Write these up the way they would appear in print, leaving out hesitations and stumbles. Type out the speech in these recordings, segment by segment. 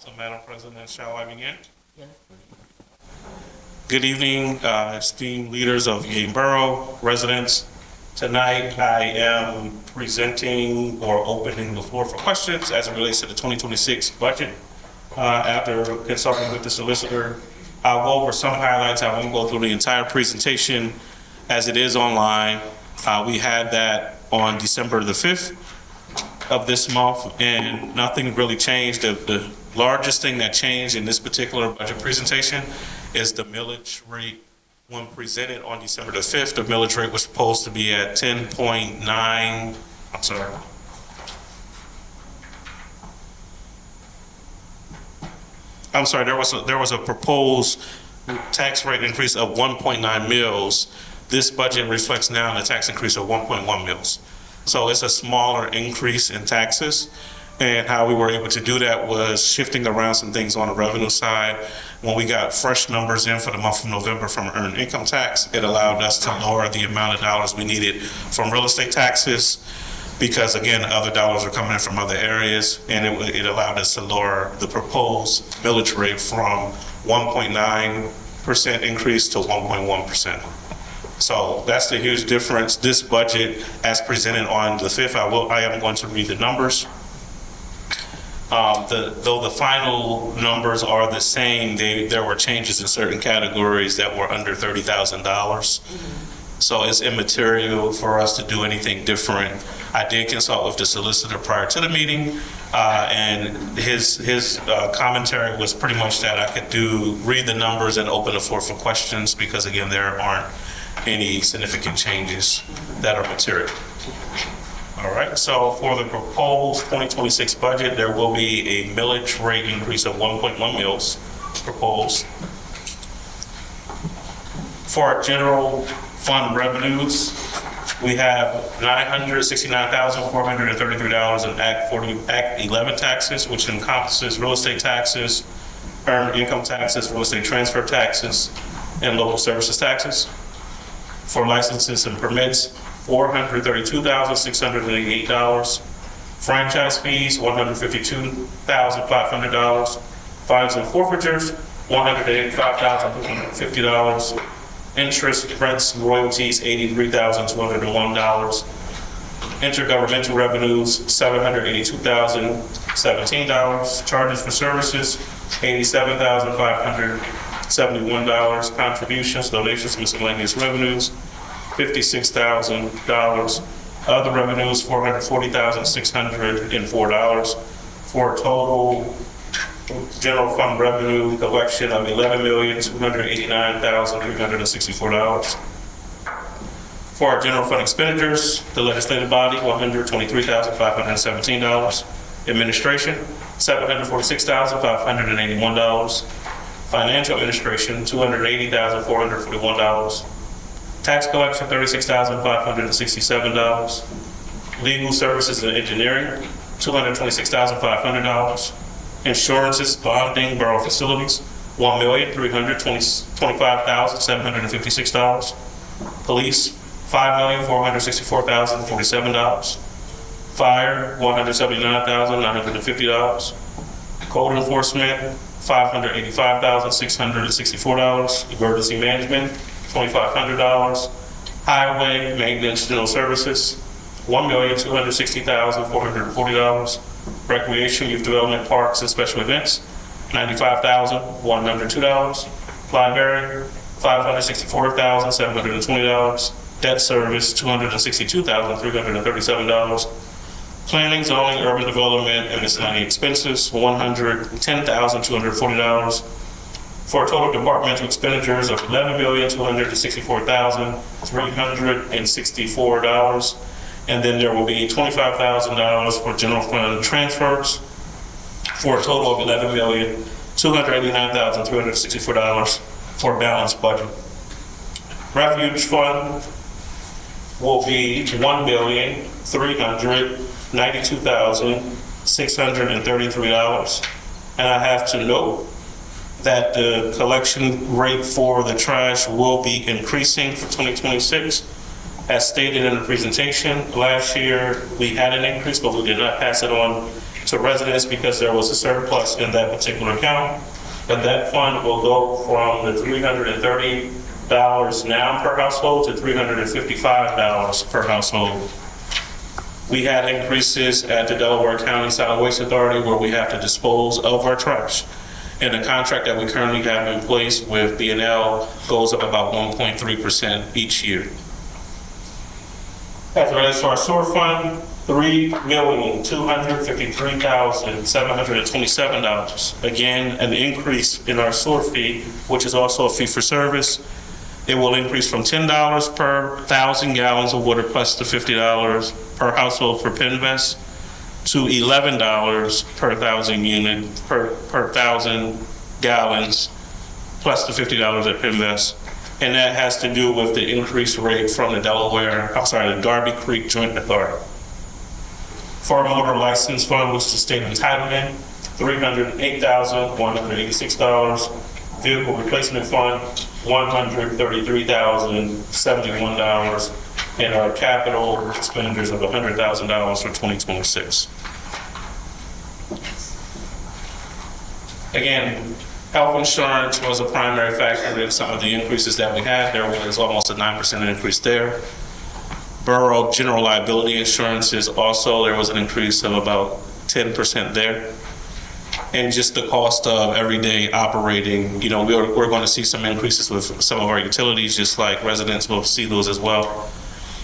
So, Madam President, shall I begin? Yes. Good evening, esteemed leaders of Yeadon Borough, residents. Tonight, I am presenting or opening the floor for questions as it relates to the 2026 budget. After consulting with the solicitor, I'll go over some highlights. I won't go through the entire presentation as it is online. We had that on December the 5th of this month, and nothing really changed. The largest thing that changed in this particular budget presentation is the millage rate. When presented on December the 5th, the millage rate was supposed to be at 10.9, I'm sorry, there was a proposed tax rate increase of 1.9 mils. This budget reflects now a tax increase of 1.1 mils. So it's a smaller increase in taxes. And how we were able to do that was shifting around some things on the revenue side. When we got fresh numbers in for the month of November from earned income tax, it allowed us to lower the amount of dollars we needed from real estate taxes, because again, other dollars are coming in from other areas, and it allowed us to lower the proposed millage rate from 1.9% increase to 1.1%. So that's the huge difference. This budget, as presented on the 5th, I am going to read the numbers. Though the final numbers are the same, there were changes in certain categories that were under $30,000. So it's immaterial for us to do anything different. I did consult with the solicitor prior to the meeting, and his commentary was pretty much that I could read the numbers and open the floor for questions, because again, there aren't any significant changes that are material. All right, so for the proposed 2026 budget, there will be a millage rate increase of 1.1 mils proposed. For our general fund revenues, we have $969,433 in Act 11 taxes, which encompasses real estate taxes, earned income taxes, real estate transfer taxes, and local services taxes. For licenses and permits, $432,688. Franchise fees, $152,500. Fines and forfeitures, $185,250. Interest, rents, and royalties, $83,201. Intergovernmental revenues, $782,017. Charges for services, $87,571. Contributions, donations, miscellaneous revenues, $56,000. Other revenues, $440,604, for a total general fund revenue collection of $11,289,364. For our general fund expenditures, the legislative body, $123,517. Administration, $746,581. Financial administration, $280,441. Tax collection, $36,567. Legal services and engineering, $226,500. Insurances, bonding, borough facilities, $1,325,756. Police, $5,464,047. Fire, $179,950. Code enforcement, $585,664. Emergency management, $2,500. Highway maintenance general services, $1,260,440. Recreation, youth development, parks, and special events, $95,102. Library, $564,720. Debt service, $262,337. Planning, zoning, urban development, and miscellaneous expenses, $110,240. For a total departmental expenditures of $11,264,364. And then there will be $25,000 for general fund transfers, for a total of $11,289,364 for a balanced budget. Refuge fund will be $1,392,633. And I have to note that the collection rate for the trash will be increasing for 2026. As stated in the presentation, last year we had an increase, but we did not pass it on to residents because there was a surplus in that particular account. But that fund will go from the $330 now per household to $355 per household. We had increases at the Delaware County Solid Waste Authority where we have to dispose of our trash. And the contract that we currently have in place with B&L goes up about 1.3% each year. As it relates to our sewer fund, $3,253,727. Again, an increase in our sewer fee, which is also a fee for service. It will increase from $10 per 1,000 gallons of water plus the $50 per household for Pinvest to $11 per 1,000 gallons plus the $50 at Pinvest. And that has to do with the increased rate from the the Darby Creek Joint Authority. For our motor license fund, which is the state entitlement, $308,186. Vehicle replacement fund, $133,071. And our capital expenditures of $100,000 for 2026. Again, health insurance was a primary factor in some of the increases that we had. There was almost a 9% increase there. Borough general liability insurance is also, there was an increase of about 10% there. And just the cost of everyday operating, you know, we're going to see some increases with some of our utilities, just like residents will see those as well.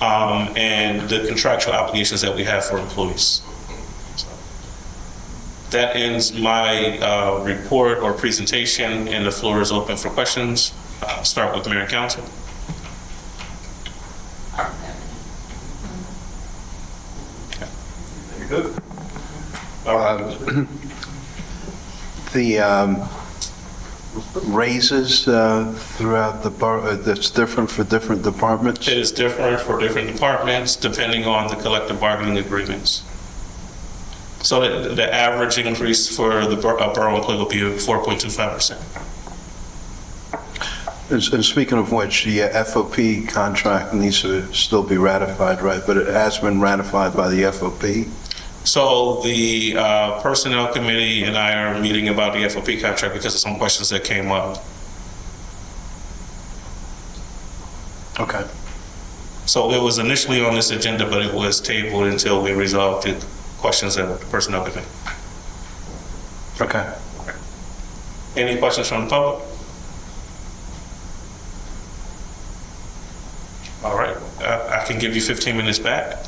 And the contractual obligations that we have for employees. That ends my report or presentation, and the floor is open for questions. Start with Mayor and Council. You're good. The raises throughout the borough, that's different for different departments? It is different for different departments depending on the collective bargaining agreements. So the average increase for the borough employee will be 4.25%. And speaking of which, the FOP contract needs to still be ratified, right? But it has been ratified by the FOP? So the Personnel Committee and I are meeting about the FOP contract because of some questions that came up. Okay. So it was initially on this agenda, but it was tabled until we resolved the questions at the Personnel Committee. Okay. Any questions from the public? All right, I can give you 15 minutes back.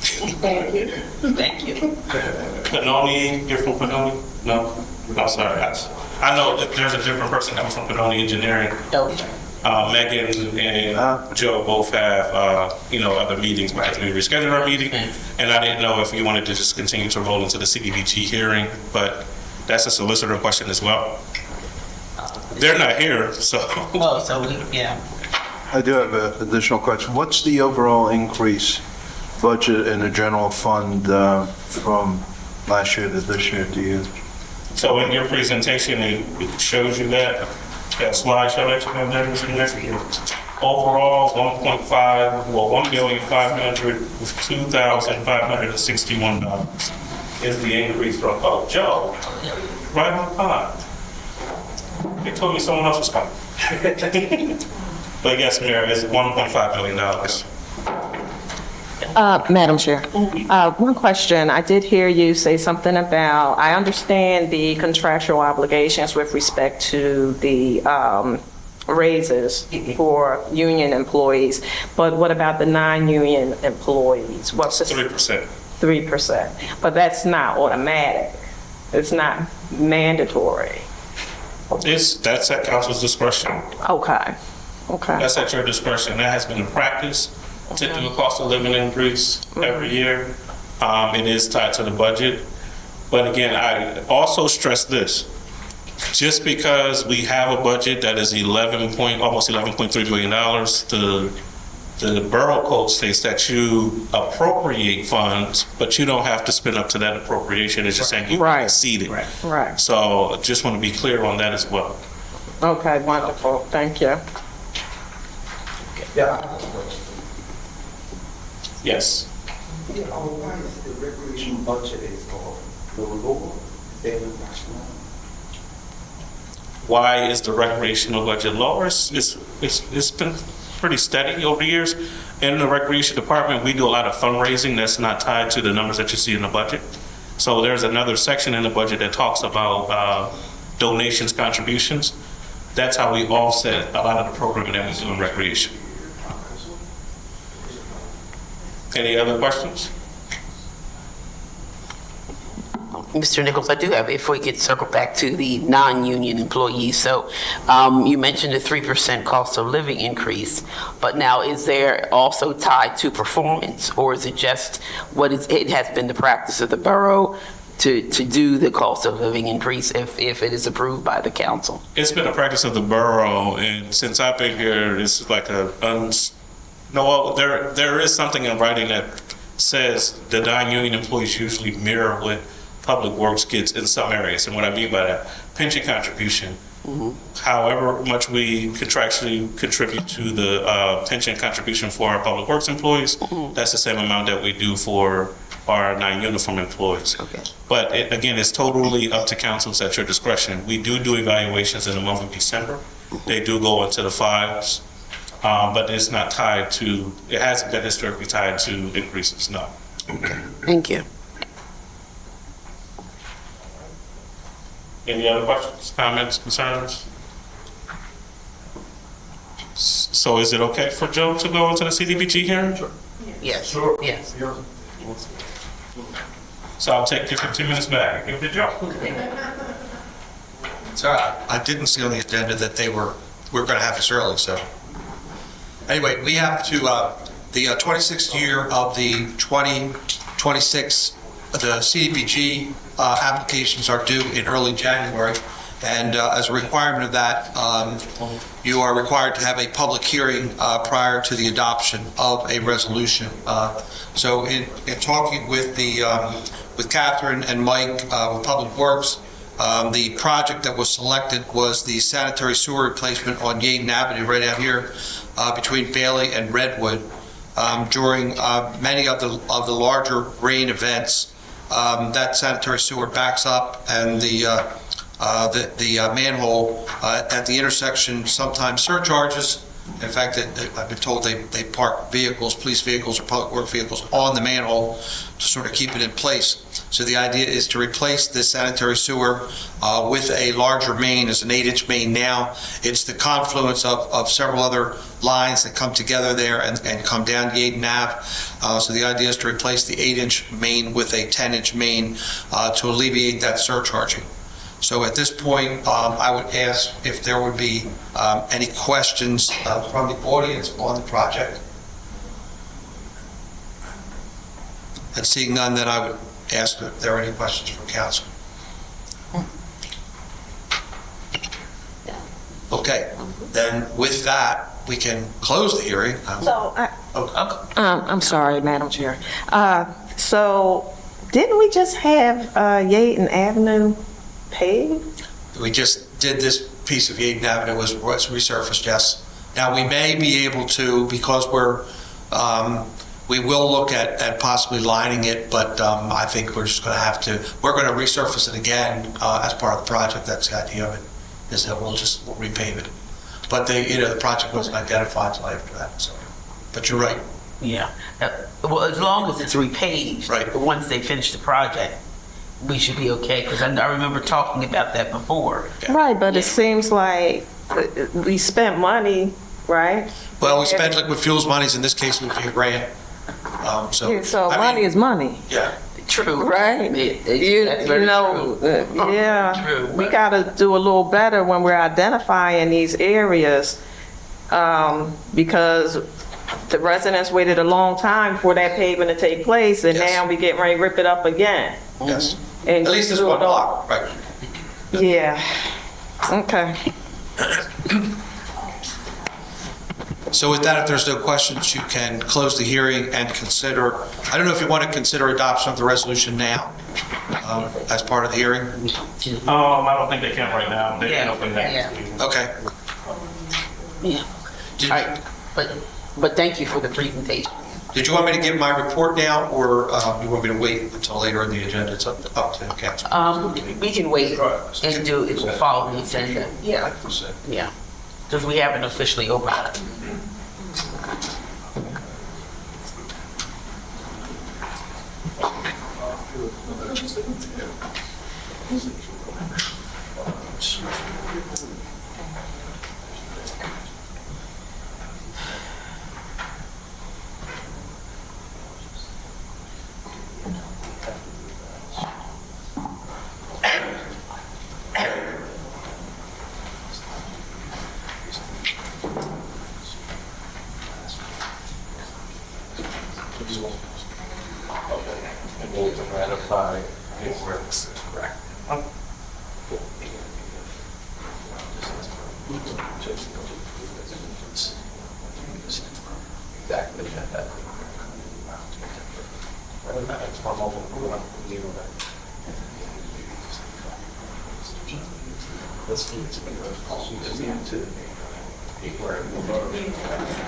Thank you. Thank you. Panoni, you're from Panoni? No? I'm sorry. I know that there's a different person coming from Panoni Engineering. Megan and Joe both have, other meetings, but we rescheduled our meeting. And I didn't know if you wanted to just continue to roll into the CDBG hearing, but that's a solicitor question as well. They're not here, so. Oh, so yeah. I do have an additional question. What's the overall increase budget in the general fund from last year to this year, do you? So in your presentation, it shows you that slideshow that you have there, Mr. Mayor. Overall, $1,502,561 is the increase from, Joe, right on time. They told me someone else was coming. But yes, Mayor, it's $1.5 million. Madam Chair, one question. I did hear you say something about, I understand the contractual obligations with respect to the raises for union employees, but what about the non-union employees? What's the 3%. 3%, but that's not automatic. It's not mandatory. That's at council's discretion. Okay. That's at your discretion. That has been a practice to do a cost of living increase every year. It is tied to the budget. But again, I also stress this. Just because we have a budget that is almost $11.3 million, the borough code states that you appropriate funds, but you don't have to spend up to that appropriation. It's just saying you exceed it. Right. So just want to be clear on that as well. Okay, wonderful. Thank you. Yeah. Yes. Yeah, why is the recreation budget is lower than the national? Why is the recreational budget lower? It's been pretty steady over the years. In the recreation department, we do a lot of fundraising that's not tied to the numbers that you see in the budget. So there's another section in the budget that talks about donations, contributions. That's how we offset a lot of the programming that we do in recreation. Any other questions? Mr. Nichols, I do have, if we could circle back to the non-union employees. So you mentioned a 3% cost of living increase, but now is there also tied to performance, or is it just it has been the practice of the borough to do the cost of living increase if it is approved by the council? It's been a practice of the borough, and since I've been here, it's like there is something in writing that says the non-union employees usually mirror what Public Works gets in some areas. And what I mean by that, pension contribution, however much we contractually contribute to the pension contribution for our Public Works employees, that's the same amount that we do for our non-uniform employees. Okay. But again, it's totally up to councils at your discretion. We do evaluations in the month of December. They do go into the fives, but it's not tied to, it hasn't been historically tied to increases, no. Thank you. Any other questions, comments, concerns? So is it okay for Joe to go into the CDBG hearing? Yes. Sure. Yes. So I'll take your 15 minutes back. Give it to Joe. Sorry, I didn't see on the agenda that we were going to have this early, so. Anyway, we have to, the 26th year of the 2026, the CDBG applications are due in early January. And as a requirement of that, you are required to have a public hearing prior to the adoption of a resolution. So in talking with with Catherine and Mike with Public Works, the project that was selected was the sanitary sewer replacement on Yeadon Avenue right out here between Bailey and Redwood. During many of the larger rain events, that sanitary sewer backs up, and the manhole at the intersection sometimes surcharges. In fact, I've been told they park vehicles, police vehicles or public work vehicles on the manhole to sort of keep it in place. So the idea is to replace this sanitary sewer with a larger main. It's an 8-inch main now. It's the confluence of several other lines that come together there and come down Yeadon Ave. So the idea is to replace the 8-inch main with a 10-inch main to alleviate that surcharging. So at this point, I would ask if there would be any questions from the audience on the project. And seeing none, then I would ask if there are any questions from council. Okay, then with that, we can close the hearing. So, I'm sorry, Madam Chair. So, didn't we just have Yeadon Avenue paved? We just did this piece of Yeadon Avenue was resurfaced, yes. Now, we may be able to, because we will look at possibly lining it, but I think we're just going to have to, we're going to resurface it again as part of the project. That's the idea of it, is that we'll repave it. But the project wasn't identified until after that, so. But you're right. Yeah. Well, as long as it's repaved, Right. once they finish the project, we should be okay, because I remember talking about that before. Yeah. Right, but it seems like we spent money, right? Well, we spent liquid fuels monies, in this case, it would be a grant. So Money is money. Yeah. True. Right? That's very true. Yeah, True. we got to do a little better when we're identifying these areas, because the residents waited a long time for that paving to take place, and Yes. now we getting ready to rip it up again. Yes. And At least this do one it all. block, right. Yeah, okay. So with that, if there's no questions, you can close the hearing and consider, I don't know if you want to consider adoption of the resolution now as part of the hearing? I don't think they can right now. They can Yeah, open that. yeah. Okay. Yeah. Did- All right. But thank you for the presentation. Did you want me to give my report now, or you want me to wait until later in the agenda? It's up to council. We can wait and do it, follow the agenda. Yeah. Yeah, because we haven't officially opened it. Ratify paperwork. Correct.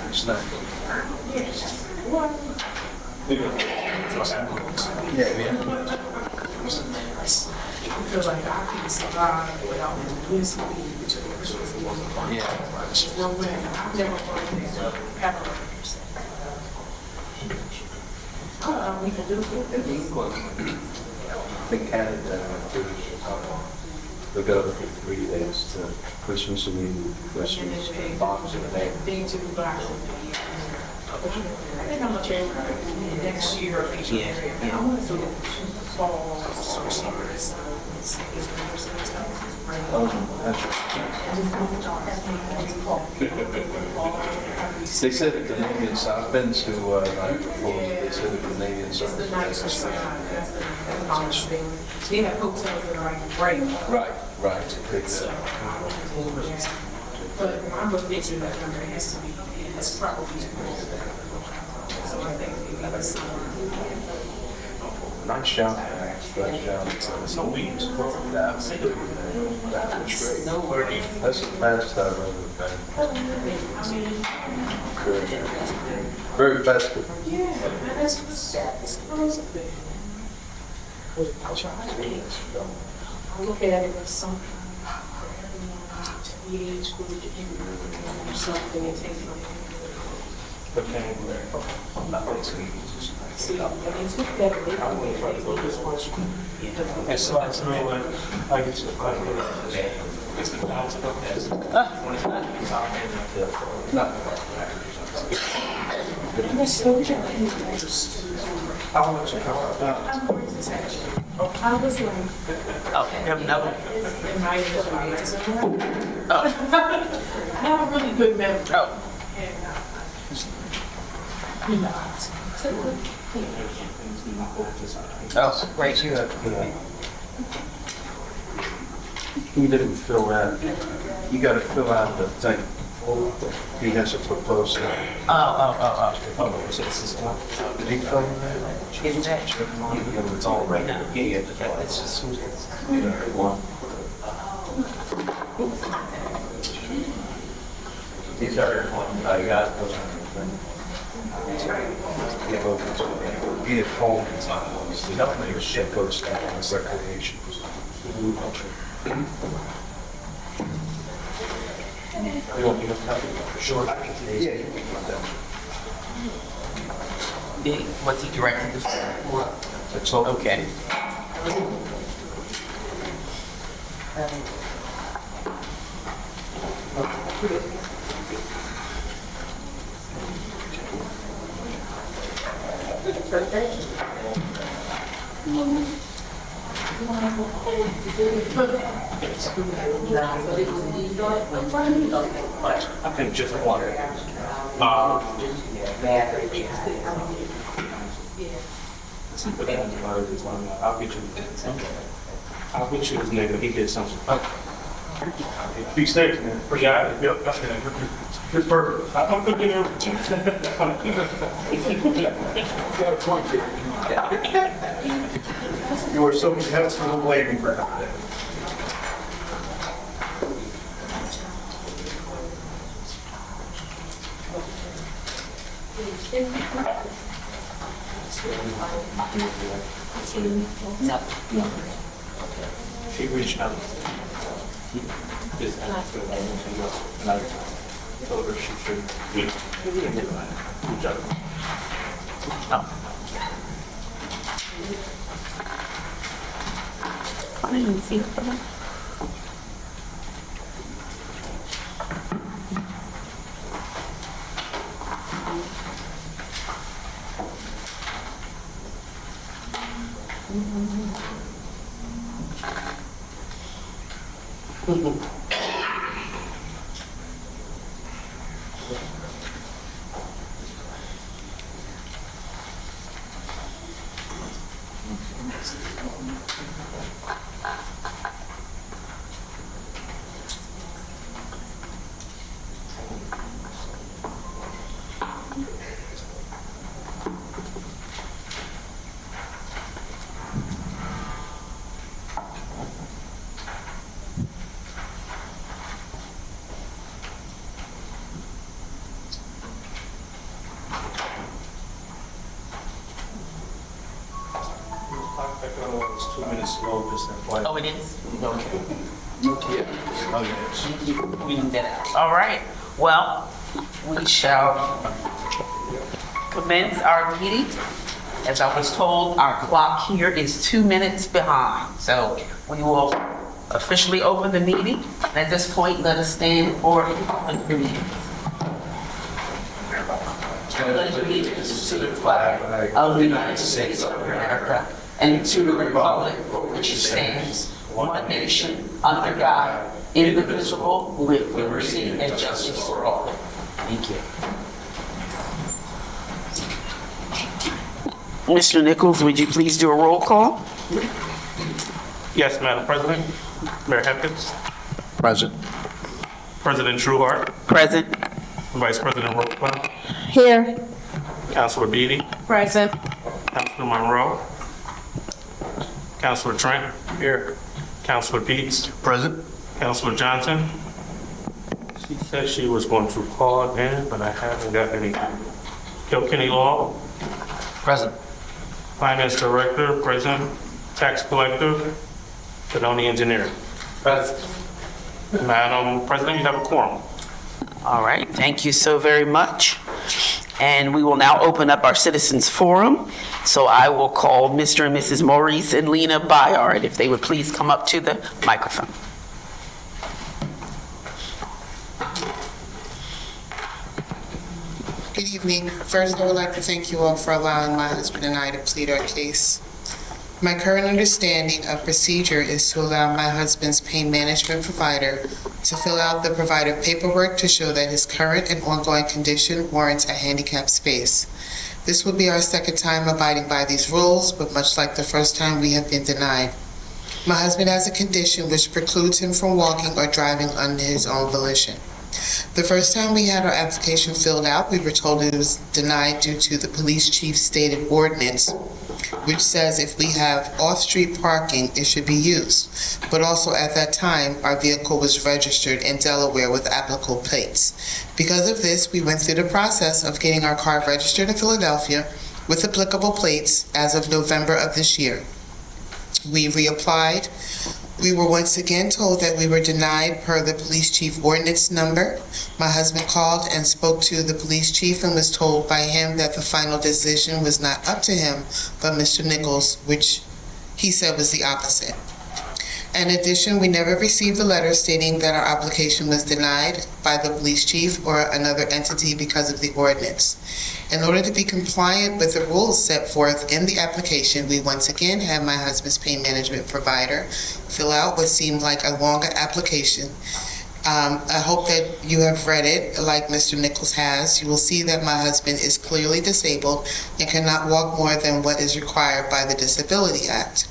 Exactly. Because like I can survive without this being no way. I've never worked in we can do The candidate the go for 3 days to Christmas and New Christmas and bombs and day. things to do back. I think I'm gonna change next year. I want to do fall sorcerers. They said the Canadians, I've been to they said the Canadians It's the nicest side. That's the honest thing. They have hotels that are like great. right. But I'm gonna get you that number. It has to be, it's probably. So I think that's. Nice job. Nice job. So we use that's great. That's the best I've ever been. Very festive. Yeah, that's supposed to be. I'll try to I look at it as something. Age group, something and take it. See, when they took that, they don't this one. Yes, so that's no way I get to the question. I was like, Okay, have another. in my I have a really good memory. Oh, oh, great. He didn't fill that. You gotta fill out the thing. He has a proposal. Oh. Did he fill that? Isn't that? It's all right. Yeah, it's just. These are, I got He had phone. He helped me with shit goes down on recreation. You want me to tell you? Sure. Yeah, you can put that. What's he directed this for? That's all. Okay. I think just one. I'll get you his nigga. He did something. Be safe, man. Appreciate it. Yep, that's it. It's perfect. I'm cooking everything. You are so successful waiting for that. No. She reached out. Just asked her about anything else, and I told her she should. Good job. I didn't see it from them. It's 2 minutes slow, just FYI. Oh, it is? Okay. All right, well, we shall commence our meeting. As I was told, our clock here is 2 minutes behind. So we will officially open the meeting. And at this point, let us stand for the meeting. Pledge allegiance to the flag of the United States of America and to the republic for which it stands, one nation, under God, indivisible, with liberty and justice for all. Thank you. Mr. Nichols, would you please do a roll call? Yes, Madam President. Mayor Hepkins. Present. President Trueheart. Present. Vice President Roquan. Here. Councilor Beatty. Present. Councilor Monroe. Councilor Trent. Here. Councilor Peets. Present. Councilor Johnson. She said she was going to call in, but I haven't got any. Kilkenny Law. Present. Finance Director, President, Tax Collector, Benoni Engineer. Present. Madam President, you have a quorum. All right, thank you so very much. And we will now open up our citizens forum. So I will call Mr. and Mrs. Maurice and Lena Byard, if they would please come up to the microphone. Good evening. First, I would like to thank you all for allowing my husband and I to plead our case. My current understanding of procedure is to allow my husband's pain management provider to fill out the provider paperwork to show that his current and ongoing condition warrants a handicapped space. This will be our second time abiding by these rules, but much like the first time, we have been denied. My husband has a condition which precludes him from walking or driving under his own volition. The first time we had our application filled out, we were told it was denied due to the police chief's stated ordinance, which says if we have off-street parking, it should be used. But also at that time, our vehicle was registered in Delaware with applicable plates. Because of this, we went through the process of getting our car registered in Philadelphia with applicable plates as of November of this year. We reapplied. We were once again told that we were denied per the police chief ordinance number. My husband called and spoke to the police chief and was told by him that the final decision was not up to him, but Mr. Nichols, which he said was the opposite. In addition, we never received a letter stating that our application was denied by the police chief or another entity because of the ordinance. In order to be compliant with the rules set forth in the application, we once again had my husband's pain management provider fill out what seemed like a longer application. I hope that you have read it like Mr. Nichols has. You will see that my husband is clearly disabled and cannot walk more than what is required by the Disability Act.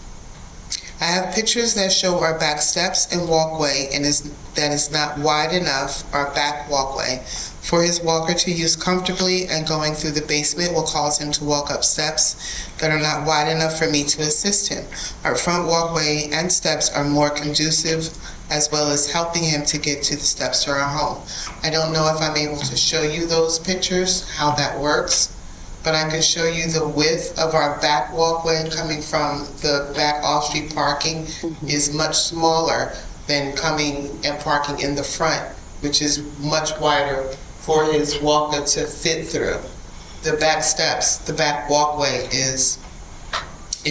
I have pictures that show our back steps and walkway, and that is not wide enough, our back walkway, for his walker to use comfortably, and going through the basement will cause him to walk up steps that are not wide enough for me to assist him. Our front walkway and steps are more conducive, as well as helping him to get to the steps to our home. I don't know if I'm able to show you those pictures, how that works, but I can show you the width of our back walkway coming from the back off-street parking is much smaller than coming and parking in the front, which is much wider for his walker to fit through. The back steps, the back walkway is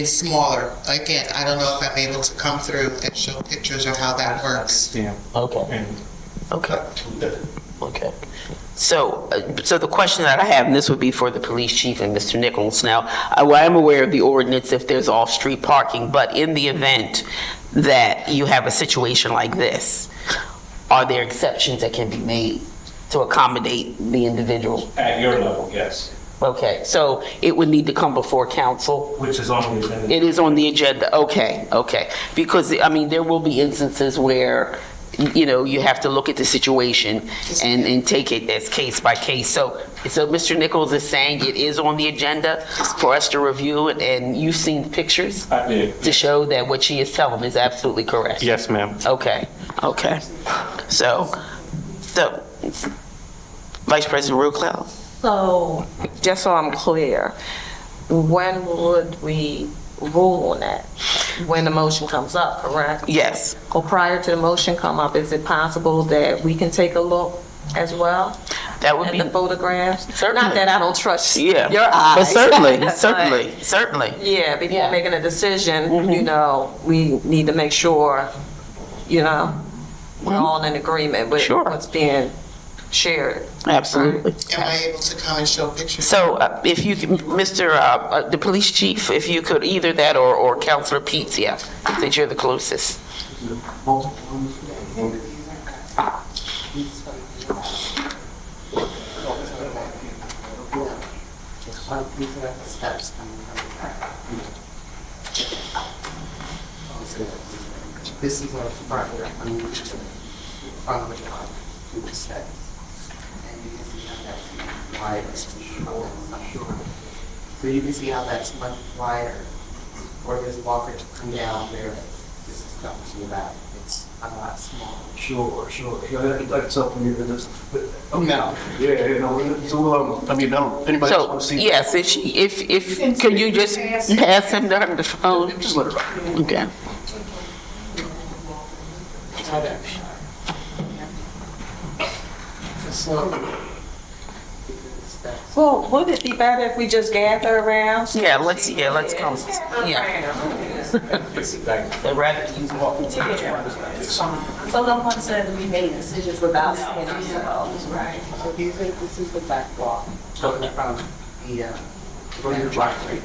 smaller. Again, I don't know if I'm able to come through and show pictures of how that works. Yeah. Okay. Okay. Okay. So the question that I have, and this would be for the police chief and Mr. Nichols. Now, I am aware of the ordinance if there's off-street parking, but in the event that you have a situation like this, are there exceptions that can be made to accommodate the individual? At your level, yes, Okay, so it would need to come before council? which is on the agenda. It is on the agenda, okay, okay. Because, I mean, there will be instances where, you know, you have to look at the situation and take it as case by case. So Mr. Nichols is saying it is on the agenda for us to review it, and you've seen pictures I did. to show that what she is telling is absolutely correct? Yes, ma'am. Okay, okay. So, Vice President Rucloud? So, just so I'm clear, when would we rule on that? When the motion comes up, correct? Yes. Or prior to the motion come up, is it possible that we can take a look as well That would at be, the photographs? Certainly. Not that I don't trust yeah. your eyes. But certainly, But, certainly. Yeah, before Yeah. making a decision, you know, we need to make sure, you know, we're all in agreement with Sure. what's being shared. Absolutely. Am I able to come and show pictures? So if you, the police chief, if you could, either that or Councilor Peets, yeah, since you're the closest. This is our property, front of the car, the steps. And you can see how that's wide, short. So you can see how that's much wider. Or this walker to come down there, this is coming to the back, it's a lot smaller. Sure. That's something you're gonna. No. Yeah, no, so, I mean, anybody else So, want to see? yes, if, can you just pass him the phone? Just let her ride. Okay. Well, would it be better if we just gather around? Yeah, let's come. Yeah. They'd rather you walk. So no one said we made decisions without seeing ourselves, right? So this is the back wall. So from the, from your driveway.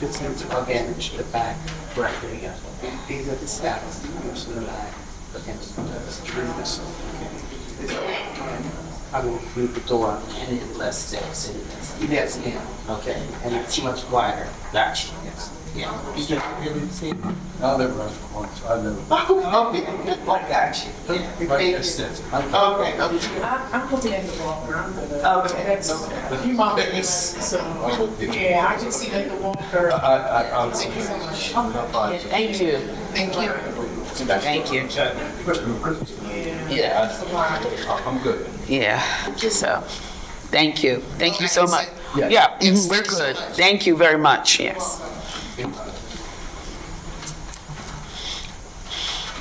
This is again, the back. Right. These are the steps, to the back. Against the street. I will leave the door. And it's less steps in this. Yes, yeah. Okay. And it's much wider. Gotcha. Yes. Yeah. You can really see. I'll never run for once, I never. I got you. Okay. I'm looking at the walker, I'm gonna. Okay. That's my business. So, yeah, I just see that the walker. Thank you so much. Thank you. Thank you. Thank you. Yeah. I'm good. Yeah. So, thank you. Thank you so much. Yeah. Yeah, Yes, we're thank you so good. much. Thank you very much. Yes.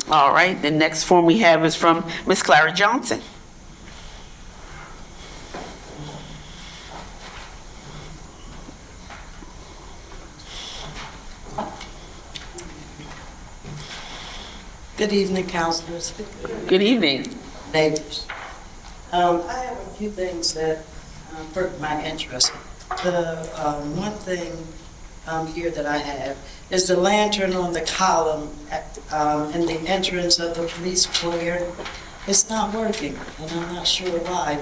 All right, the next form we have is from Ms. Clara Johnson. Good evening, councilors, Good evening. neighbors. I have a few things that perk my interest. The one thing here that I have is the lantern on the column in the entrance of the police foyer. It's not working, and I'm not sure why.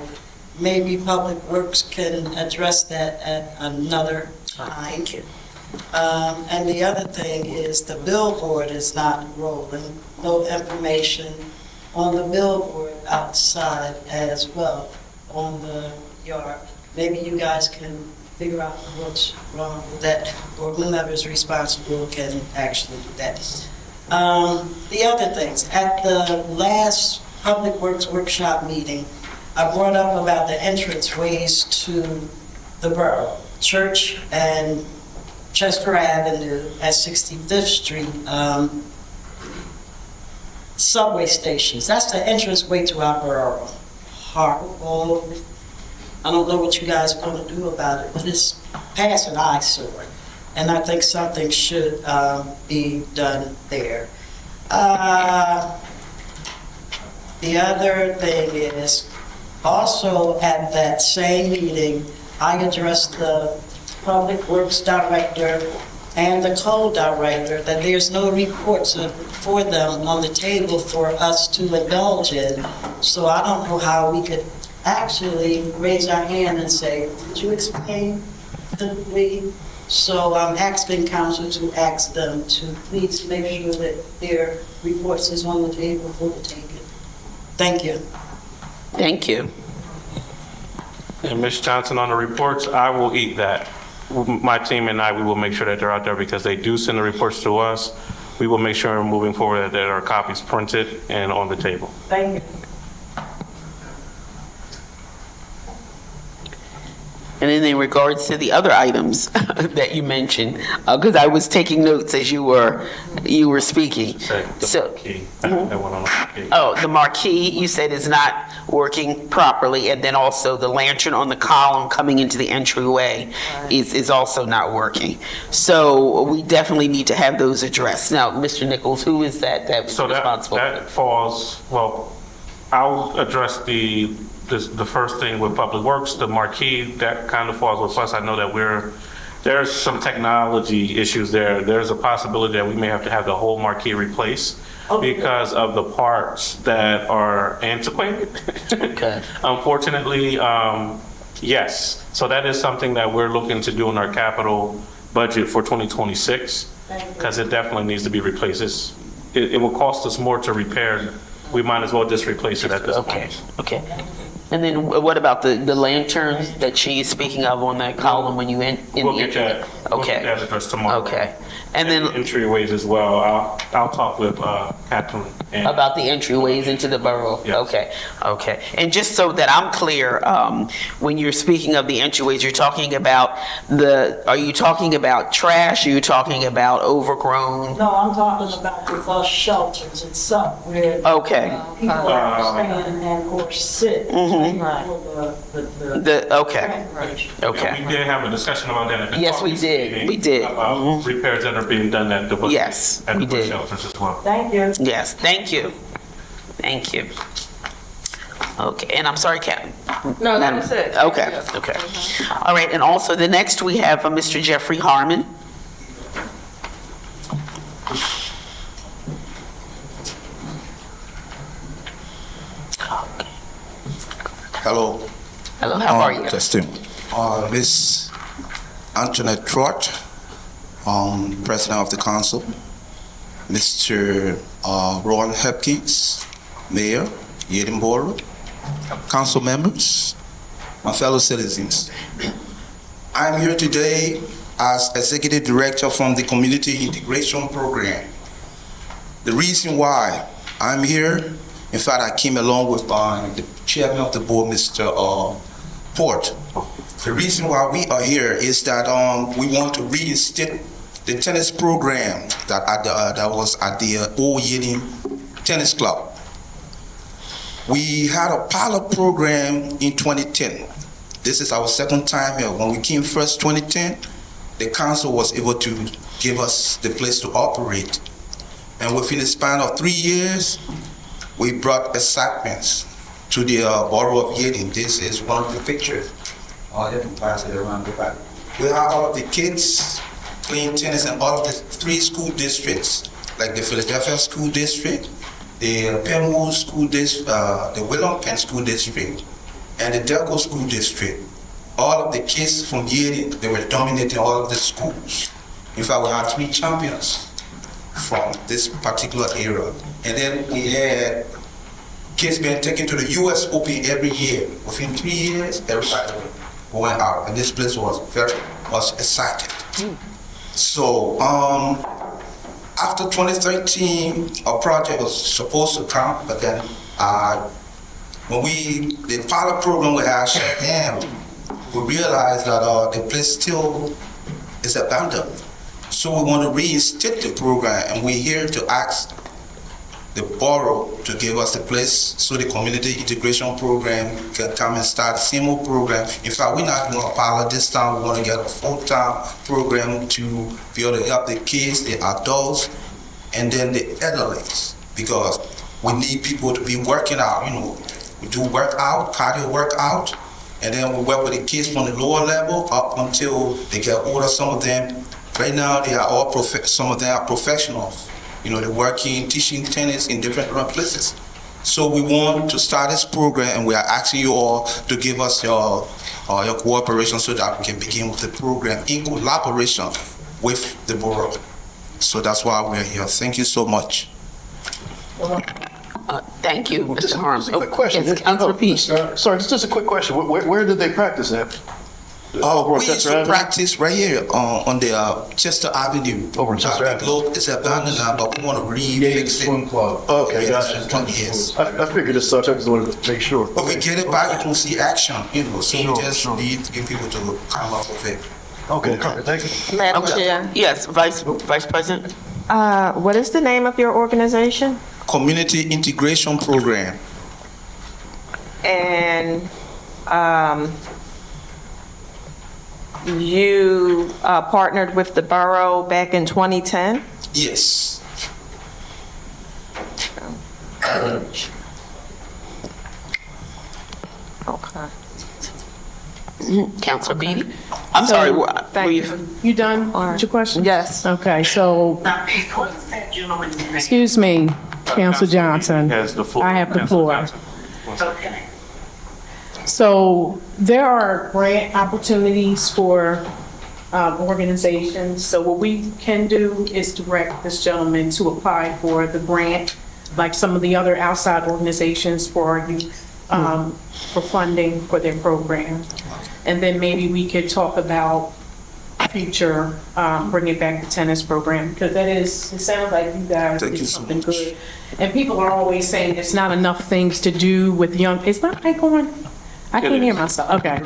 Maybe Public Works can address that at another time. Thank you. And the other thing is the billboard is not rolling, no information on the billboard outside as well, on the yard. Maybe you guys can figure out what's wrong with that, or whomever's responsible can actually do that. The other things, at the last Public Works workshop meeting, I brought up about the entrance ways to the borough, Church and Chester Avenue at 65th Street, subway stations. That's the entrance way to our borough. Horrible. I don't know what you guys are going to do about it, but it's past an eyesore. And I think something should be done there. The other thing is, also at that same meeting, I addressed the Public Works Director and the Code Director that there's no reports for them on the table for us to indulge in. So I don't know how we could actually raise our hand and say, "Could you explain to me?" So I'm asking council to ask them to please make sure that their reports is on the table for the taking. Thank you. Thank you. And Ms. Johnson, on the reports, I will eat that. My team and I, we will make sure that they're out there because they do send the reports to us. We will make sure moving forward that there are copies printed and on the table. Thank you. And then in regards to the other items that you mentioned, because I was taking notes as you were speaking. So, That one on the marquee. oh, the marquee you said is not working properly, and then also the lantern on the column coming into the entryway is also not working. So we definitely need to have those addressed. Now, Mr. Nichols, who is that's So responsible? that falls, well, I'll address the first thing with Public Works, the marquee, that kind of falls with us. I know that there's some technology issues there. There's a possibility that we may have to have the whole marquee replaced because of the parts that are antiquated. Okay. Unfortunately, yes. So that is something that we're looking to do in our capital budget for 2026 because it definitely needs to be replaced. It will cost us more to repair. We might as well just replace it at this point. Okay. And then what about the lanterns that she's speaking of on that column when you We'll get that. We'll get Okay. that addressed tomorrow. Okay. And then Entryways as well. I'll talk with Captain. and- about the entryways into the borough? Yes. Okay. And just so that I'm clear, when you're speaking of the entryways, you're talking about are you talking about trash? Are you talking about overgrown? No, I'm talking about the bus shelters and stuff where Okay. people stand and or sit. Mhm. Okay. Yeah, we did have a discussion about that at the Yes, we caucus did. meeting We did. About repairs that are being done at the bus. Yes, at the we bus did. shelters as well. Thank you. Yes, thank you. Okay, and I'm sorry, Captain. No, that was it. Okay, Yes. okay. All right, and also the next we have Mr. Jeffrey Harmon. Hello. Hello, how are you? Testing. Miss Antoinette Trott, President of the Council. Mr. Ron Hopkins, Mayor, Yeadon Borough, Council members, my fellow citizens. I'm here today as Executive Director from the Community Integration Program. The reason why I'm here, in fact, I came along with the Chairman of the Board, Mr. Port. The reason why we are here is that we want to reinstate the tennis program that was at the old Yeadon Tennis Club. We had a pilot program in 2010. This is our second time here. When we came first 2010, the council was able to give us the place to operate. And within the span of 3 years, we brought excitement to the borough of Yeadon. This is one of the pictures. You can pass it around the back. We have all of the kids playing tennis in all of the 3 school districts, like the Philadelphia School District, the Penwood School District, the Willow Penn School District, and the Delco School District. All of the kids from Yeadon, they were dominating all of the schools. In fact, we had 3 champions from this particular era. And then we had kids being taken to the US Open every year. Within 3 years, everybody went out, and this place was very much excited. So after 2013, a project was supposed to come, but then when the pilot program we had shut down, we realized that the place still is abandoned. So we want to reinstate the program, and we're here to ask the borough to give us the place so the community integration program can come and start the same old program. In fact, we're not doing a pilot this time. We want to get a full-time program to be able to help the kids, the adults, and then the elderlies, because we need people to be working out. We do workout, cardio workout, and then we work with the kids from the lower level up until they get older. Some of them, right now, they are all some of them are professionals. They're working, teaching tennis in different places. So we want to start this program, and we are asking you all to give us your cooperation so that we can begin with the program in collaboration with the borough. So that's why we're here. Thank you so much. Thank you, Mr. Harm. Just a quick question. Yes, Councilor Pete. Sorry, just a quick question. Where did they practice at? We used to practice right here on the Chester Avenue. Over in Chester The Avenue. globe is abandoned now, but we want to refix it. Swim club. Okay, Yeah, gotcha. yes. I figured as such. I just wanted to make sure. But we get it back, you can see action, so we just Sure. need to get people to come up with it. Okay, thank you. Madam Okay. Chair, Yes, Vice President? what is the name of your organization? Community integration program. And you partnered with the borough back in 2010? Yes. Okay. Councilor Beatty? I'm sorry, Thank you. You done with your question? Yes. Okay, so, excuse me, Council Johnson. Has the floor. I have the Councilor floor. Johnson. So there are grant opportunities for organizations. So what we can do is direct this gentleman to apply for the grant, like some of the other outside organizations for youth, for funding for their program. And then maybe we could talk about future, bringing back the tennis program, because it sounds like you guys Thank did you so something much. good. And people are always saying there's not enough things to do with young, it's not like going, I can't hear myself, okay.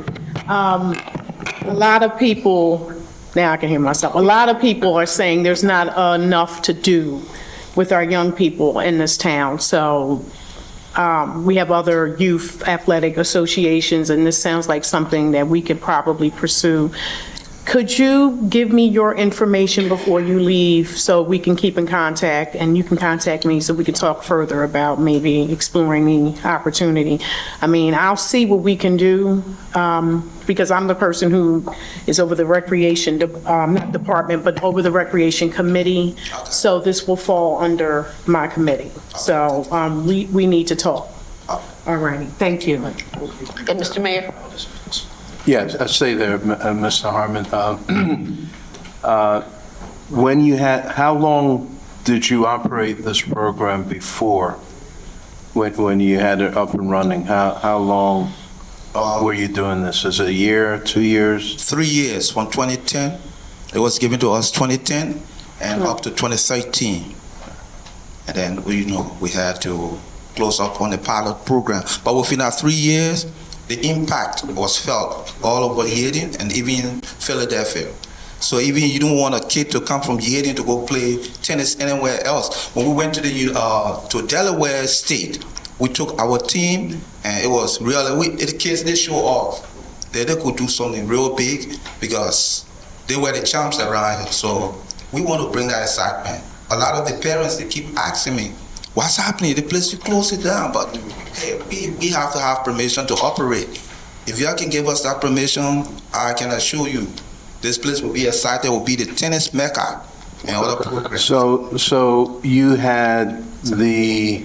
A lot of people, now I can hear myself, a lot of people are saying there's not enough to do with our young people in this town, so we have other youth athletic associations, and this sounds like something that we could probably pursue. Could you give me your information before you leave so we can keep in contact, and you can contact me so we can talk further about maybe exploring the opportunity? I mean, I'll see what we can do, because I'm the person who is over the recreation, not department, but over the recreation committee. So this will fall under my committee. So we need to talk. All righty, thank you. And Mr. Mayor? Yes, I stay there, Mr. Harmon. How long did you operate this program before, when you had it up and running? How long were you doing this? Is it a year, 2 years? 3 years, from 2010, it was given to us 2010, and up to 2013. And then, we had to close up on the pilot program. But within our 3 years, the impact was felt all over Yeadon and even Philadelphia. So even you don't want a kid to come from Yeadon to go play tennis anywhere else. When we went to to Delaware State, we took our team, and it was really, the kids, they show off. They could do something real big because they were the champs around here. So we want to bring that excitement. A lot of the parents, they keep asking me, what's happening? The place, you close it down, but hey, we have to have permission to operate. If y'all can give us that permission, I can assure you, this place will be excited, will be the tennis mecca and other programs. So you had the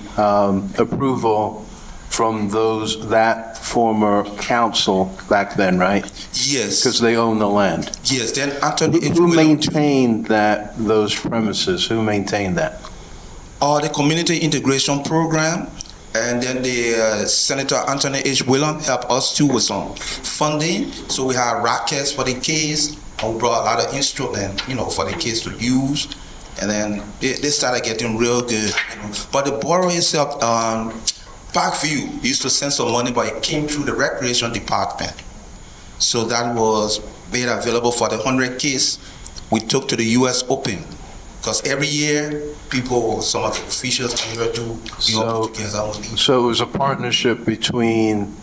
approval from that former council back then, right? Yes. Because they own the land. Yes, then Anthony... Who maintained those premises? Who maintained that? The community integration program, and then the Senator Anthony H. Willem helped us too with some funding. So we had rackets for the kids, and we brought a lot of instruments, for the kids to use. And then they started getting real good. But the borough itself, Parkview used to send some money, but it came through the recreation department. So that was made available for the 100 kids we took to the U.S. Open. Because every year, some of the officials here do the Open together. So it was a partnership between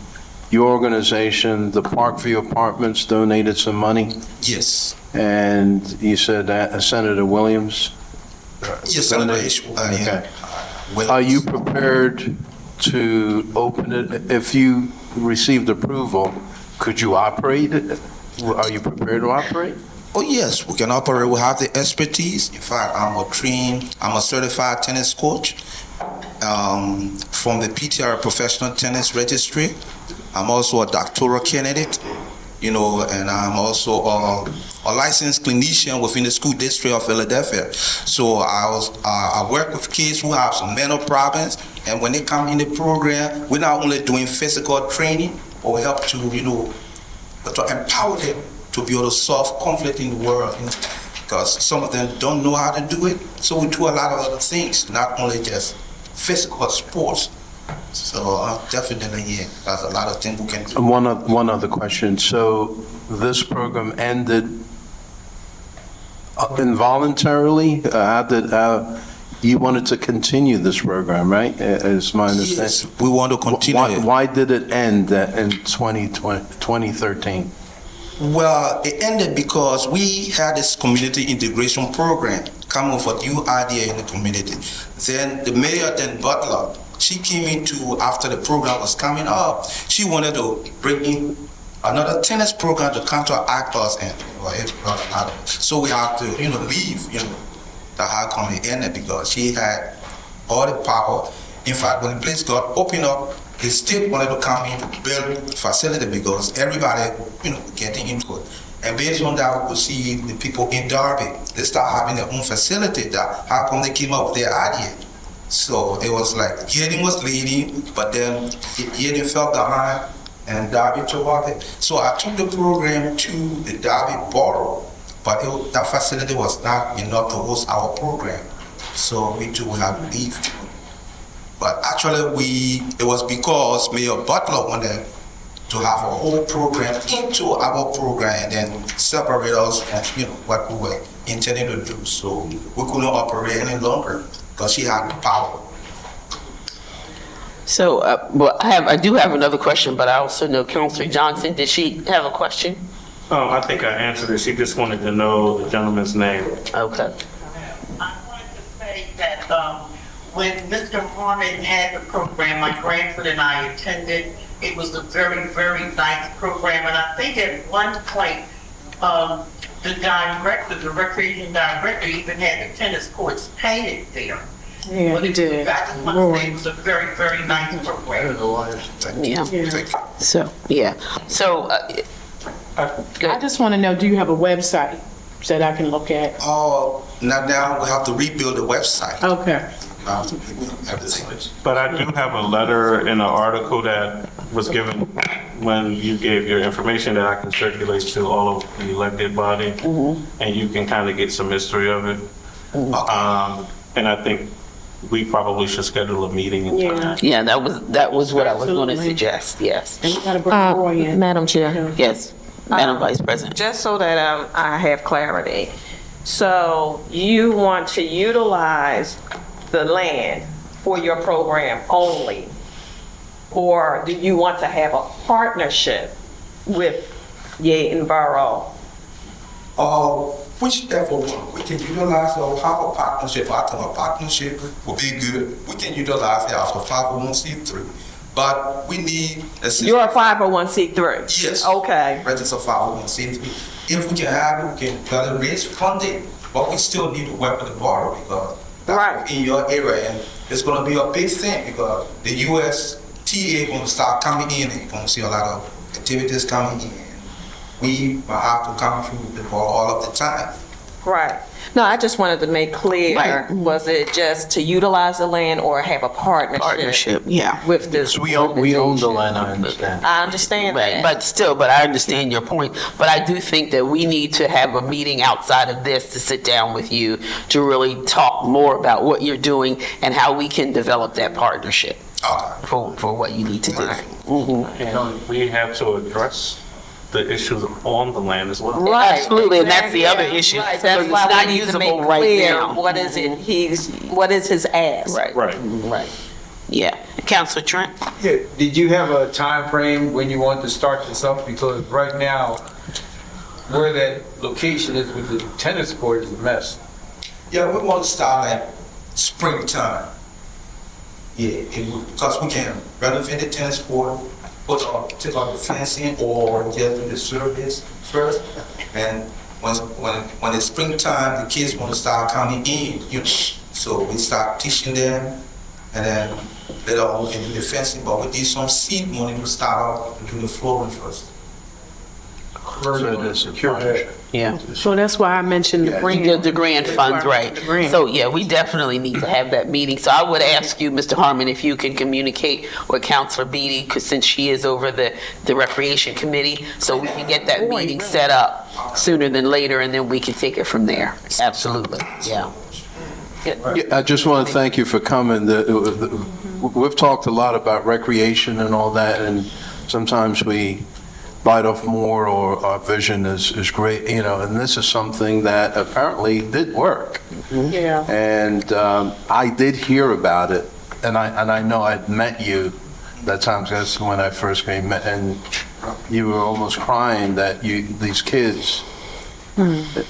your organization, the Parkview Apartments donated some money, Yes. and you said that Senator Williams? Yes, Senator Okay. Are you prepared to open it? If you received approval, could you operate it? Are you prepared to operate? Oh, yes, we can operate. We have the expertise. In fact, I'm a certified tennis coach from the PTR Professional Tennis Registry. I'm also a doctoral candidate, and I'm also a licensed clinician within the school district of Philadelphia. So I work with kids who have some mental problems, and when they come in the program, we're not only doing physical training, but we help to, to empower them to be able to solve conflict in the world, because some of them don't know how to do it. So we do a lot of other things, not only just physical sports. So definitely, yeah, there's a lot of things we can do. One other question. So this program ended involuntarily? You wanted to continue this program, right? Is my understanding? Yes, we want to continue. Why did it end in 2013? Well, it ended because we had this community integration program coming for new idea in the community. Then the mayor, Butler, she came into, after the program was coming up, she wanted to bring in another tennis program to counteract us, and so we have to, leave, the how come it ended, because she had all the power. In fact, when the place got opened up, the state wanted to come in to build a facility because everybody, getting into it. And based on that, we could see the people in Derby, they start having their own facility. How come they came up with their idea? So it was like Yeadon was leading, but then Yeadon fell behind and Derby took over. So I took the program to the Yeadon Borough, but that facility was not enough to host our program. So we had to leave. But actually, it was because Mayor Butler wanted to have a whole program into our program and then separate us from what we were intending to do. So we couldn't operate any longer because she had the power. So, I do have another question, but I also know Councilor Johnson, did she have a question? I think I answered it. She just wanted to know the gentleman's name. Okay. I wanted to say that when Mr. Harmon had the program, my grandson and I attended. It was a very, very nice program, and I think at one point, the recreation director even had the tennis courts painted there. Yeah, he did. I just want to say it was a very, very nice program. Yeah. So, yeah. So, I just want to know, do you have a website that I can look at? Oh, now we have to rebuild the website. Okay. Everything. But I do have a letter in an article that was given when you gave your information that I can circulate to all of the elected body, and you can kind of get some history of it. And I think we probably should schedule a meeting. yeah, that was what I was going to suggest, yes. And we got to bring Roy in. Madam Chair. Yes, Madam Vice President. Just so that I have clarity. So you want to utilize the land for your program only? Or do you want to have a partnership with Yeadon Borough? Whichever one. We can utilize or have a partnership. I think a partnership would be good. We can utilize it as a 501c3. But we need assistance. You're a 501c3? Yes. Okay. Register 501c3. If we can have it, we can better raise funding, but we still need to work with the borough because that's in your area, and it's going to be a big thing because the USTA going to start coming in, and you're going to see a lot of activities coming in. We will have to come through the borough all of the time. Right. No, I just wanted to make clear, was it just to utilize the land or have a partnership? Partnership, yeah. With this We own the land, I understand. I understand Right, that. but I understand your point. But I do think that we need to have a meeting outside of this to sit down with you to really talk more about what you're doing and how we can develop that partnership for what you need to do. And we have to address the issues on the land as well. Absolutely, and that's the other issue. Right, So that's it's why not we need to make usable right clear now. what is it what is his ask? Right. Right. Yeah. Councilor Trent? Yeah, did you have a time frame when you want to start this up? Because right now, where that location is with the tennis court is a mess. Yeah, we want to start at springtime. Yeah, because we can renovate the tennis court, take out the fencing or just do the service first. And when it's springtime, the kids want to start coming in, So we start teaching them and then later on we can do the fencing, but we need some seed money to start out and do the flooring first. Yeah. So that's why I mentioned the grant. The grant funds, right. Grant. So, yeah, we definitely need to have that meeting. So I would ask you, Mr. Harmon, if you can communicate with Councilor Beatty, because since she is over the Recreation Committee, so we can get that meeting set up sooner than later, and then we can take it from there. Absolutely, yeah. Yeah, I just want to thank you for coming. We've talked a lot about recreation and all that, and sometimes we bite off more, or our vision is great, and this is something that apparently did work. Yeah. And I did hear about it, and I know I'd met you that time, that's when I first came, and you were almost crying that these kids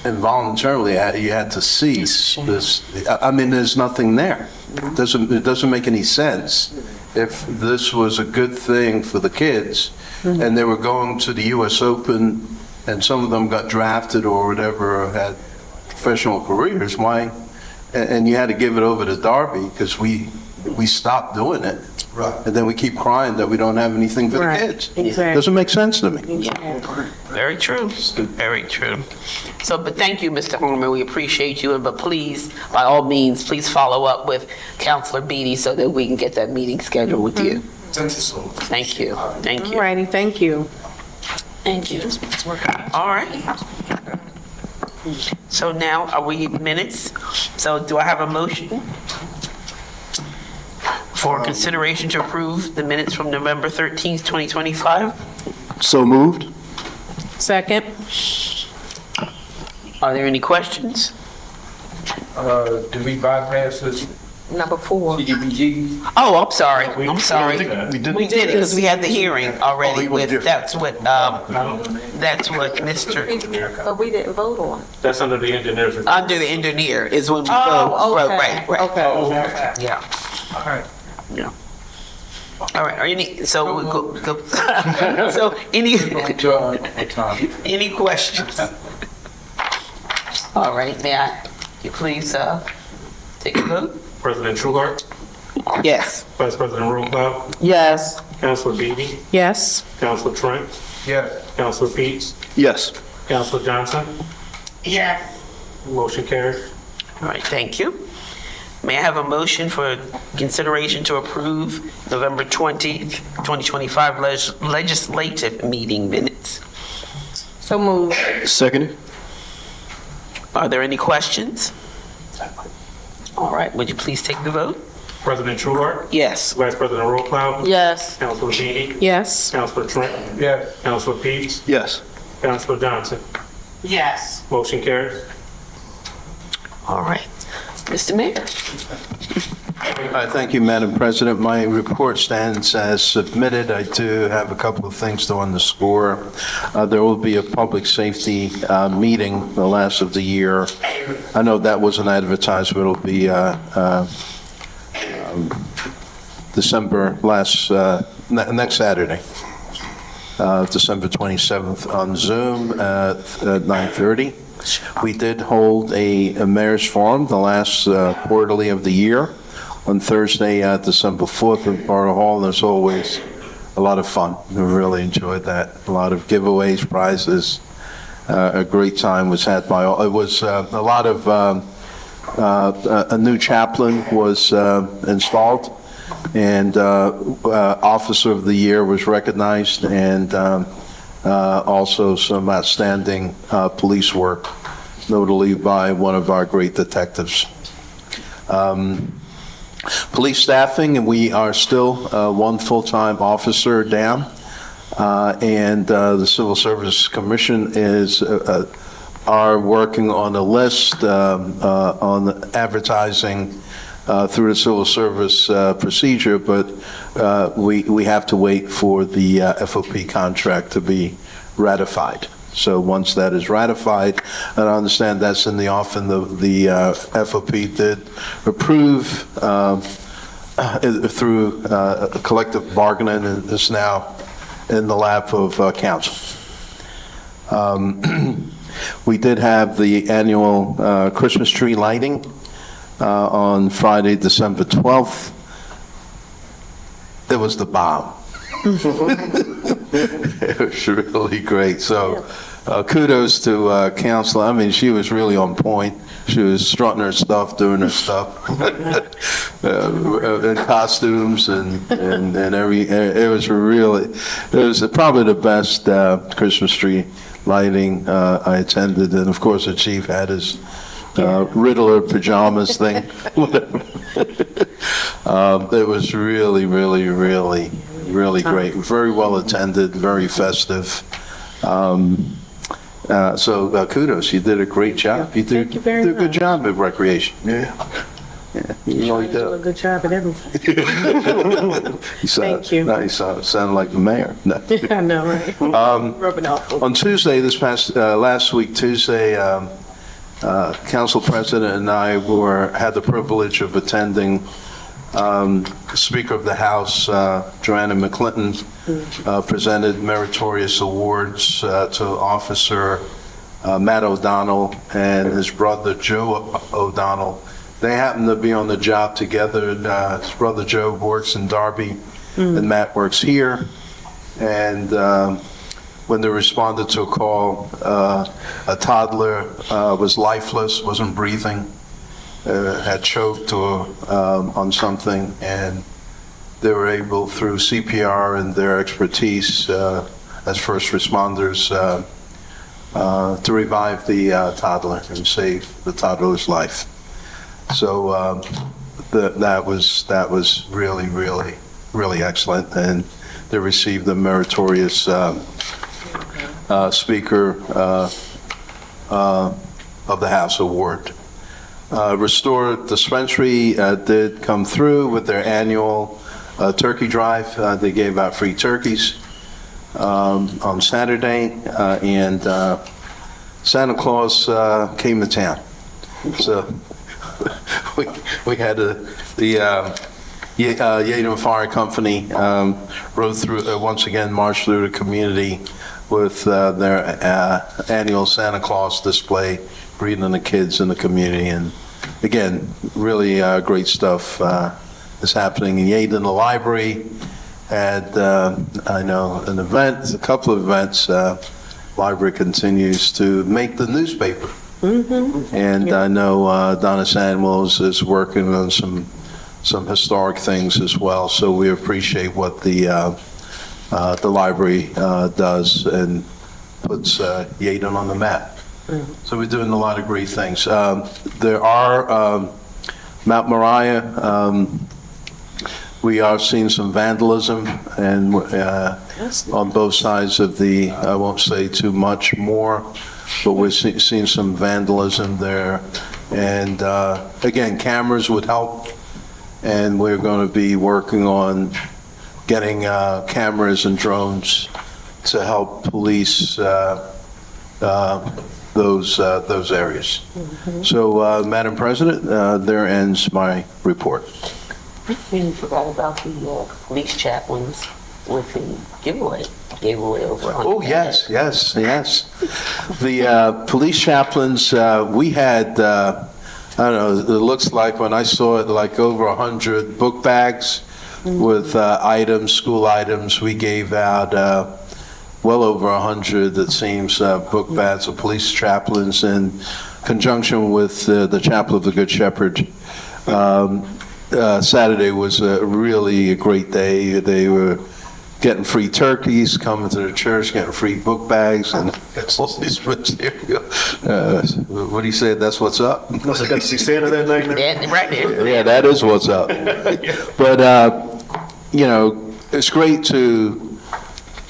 involuntarily you had to cease this. I mean, there's nothing there. It doesn't make any sense. If this was a good thing for the kids, and they were going to the U.S. Open, and some of them got drafted or whatever, or had professional careers, why? And you had to give it over to Darby because we stopped doing it. Right. And then we keep crying that we don't have anything for the kids. Exactly. Doesn't make sense to me. Very true, very true. So, but thank you, Mr. Harmon, we appreciate you, but please, by all means, please follow up with Councilor Beatty so that we can get that meeting scheduled with you. Thank you so much. Thank you, thank you. Alrighty, thank you. Thank you. All right. So now, are we minutes? So do I have a motion for consideration to approve the minutes from November 13th, 2025? So moved? Second? Are there any questions? Do we bypass this Number 4. CDBG? Oh, I'm sorry, I'm sorry. We did. We did it because we had the hearing already was with, different. that's what Mr., But we didn't vote on. That's under the engineer's report. under the engineer is when we go. Oh, okay. Right. Okay. Yeah. All right. Yeah. All right, are any, so we go, so any questions? All right, may you please, take a vote? President Trueheart, Yes. Vice President Rollcloud, Yes. Councilor Beatty, Yes. Councilor Trent, Yes. Councilor Peets, Yes. Councilor Johnson, Yes. motion carries. All right, thank you. May I have a motion for consideration to approve November 20th, 2025 legislative meeting minutes? So moved. Seconded? Are there any questions? All right, would you please take the vote? President Trueheart, Yes. Vice President Rollcloud, Yes. Councilor Beatty, Yes. Councilor Trent, Yes. Councilor Peets, Yes. Councilor Johnson, Yes. motion carries. All right. Mr. Mayor? Thank you, Madam President. My report stands as submitted. I do have a couple of things to underscore. There will be a public safety meeting, the last of the year. I know that wasn't advertised, but it'll be December next Saturday, December 27th on Zoom at 9:30. We did hold a mayor's forum, the last quarterly of the year, on Thursday, December 4th in Borough Hall. There's always a lot of fun. We really enjoyed that. A lot of giveaways, prizes. A great time was had by all. It was a lot of, a new chaplain was installed, and Officer of the Year was recognized, and also some outstanding police work, notably by one of our great detectives. Police staffing, and we are still one full-time officer down. and the Civil Service Commission are working on a list on advertising through the civil service procedure, but we have to wait for the FOP contract to be ratified. So once that is ratified, and I understand that's in the offing, the FOP did approve through collective bargaining, and is now in the lap of council. We did have the annual Christmas tree lighting on Friday, December 12th. It was the bomb. It was really great. So kudos to Council. I mean, she was really on point. She was strutting her stuff, doing her stuff, in costumes and it was probably the best Christmas tree lighting I attended. And of course, the chief had his Riddler pajamas thing. It was really, really, really, really great. Very well attended, very festive. So kudos, you did a great job. You did a good job at recreation. Yeah. You know you Do a did. good job at everything. Thank you. Nice. Sounded like the mayor. No. I know, right? Rubbing off. On Tuesday, last week, Tuesday, Council President and I had the privilege of attending Speaker of the House, Joanna McClinton, presented meritorious awards to Officer Matt O'Donnell and his brother Joe O'Donnell. They happen to be on the job together. His brother Joe works in Derby, and Matt works here. And when they responded to a call, a toddler was lifeless, wasn't breathing, had choked on something, and they were able, through CPR and their expertise as first responders, to revive the toddler and save the toddler's life. So that was really, really, really excellent, and they received the meritorious Speaker of the House award. Restore Dispensary did come through with their annual turkey drive. They gave out free turkeys on Saturday, and Santa Claus came to town. So we had the Yeadon Fire Company rode through, once again, marched through the community with their annual Santa Claus display, greeting the kids in the community. And again, really great stuff is happening in Yeadon. The library had, I know, a couple of events. Library continues to make the newspaper. And I know Donna Samuels is working on some historic things as well. So we appreciate what the library does and puts Yeadon on the map. So we're doing a lot of great things. There are Mount Moriah. We are seeing some vandalism and on both sides of I won't say too much more, but we're seeing some vandalism there. And again, cameras would help, and we're going to be working on getting cameras and drones to help police those areas. So, Madam President, there ends my report. We forgot about the police chaplains with the giveaway. Gave away over 100. Oh, yes. The police chaplains, we had, I don't know, it looks like when I saw it, like over 100 book bags with items, school items. We gave out well over 100, it seems, book bags of police chaplains in conjunction with the Chapel of the Good Shepherd. Saturday was really a great day. They were getting free turkeys, coming to the church, getting free book bags, and all this material. What do you say? That's what's up? I got to see Santa that night. Yeah, right there. Yeah, that is what's up. But, it's great to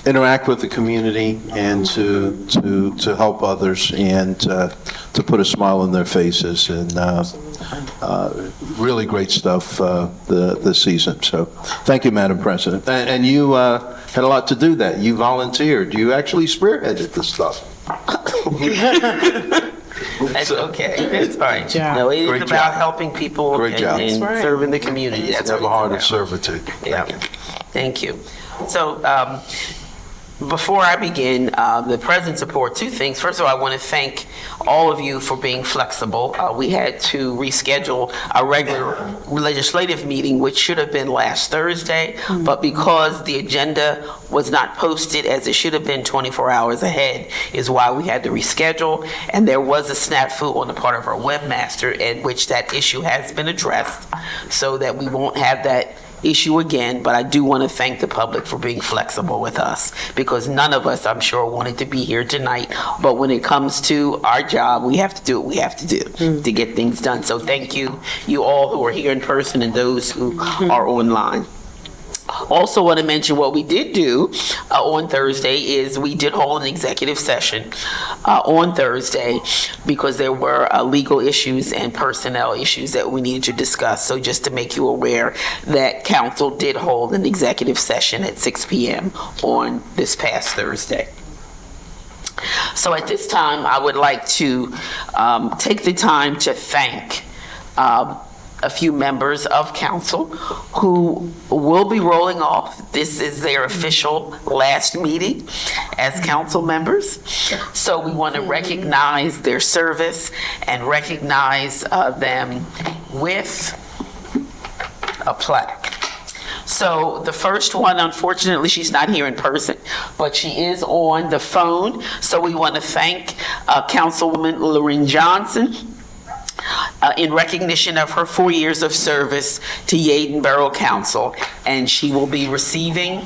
interact with the community and to help others and to put a smile on their faces. And really great stuff this season. So thank you, Madam President. And you had a lot to do that. You volunteered. You actually spearheaded this stuff. That's okay. That's fine. job. No, it is Great about job. helping people Great job. and That's right. serving the community. That's Have a what heart of it's about. servitude. Yeah. Thank you. So, before I begin, the President's report, two things. First of all, I want to thank all of you for being flexible. We had to reschedule our regular legislative meeting, which should have been last Thursday, but because the agenda was not posted as it should have been 24 hours ahead, is why we had to reschedule. And there was a snafu on the part of our webmaster, in which that issue has been addressed, so that we won't have that issue again. But I do want to thank the public for being flexible with us, because none of us, I'm sure, wanted to be here tonight. But when it comes to our job, we have to do what we have to do to get things done. So thank you, you all who are here in person and those who are online. Also want to mention what we did do on Thursday is we did hold an executive session on Thursday because there were legal issues and personnel issues that we needed to discuss. So just to make you aware that council did hold an executive session at 6 p.m. on this past Thursday. So at this time, I would like to take the time to thank a few members of council who will be rolling off. This is their official last meeting as council members. So we want to recognize their service and recognize them with a plaque. So the first one, unfortunately, she's not here in person, but she is on the phone. So we want to thank Councilwoman Lorraine Johnson, in recognition of her 4 years of service to Yeadon Borough Council, and she will be receiving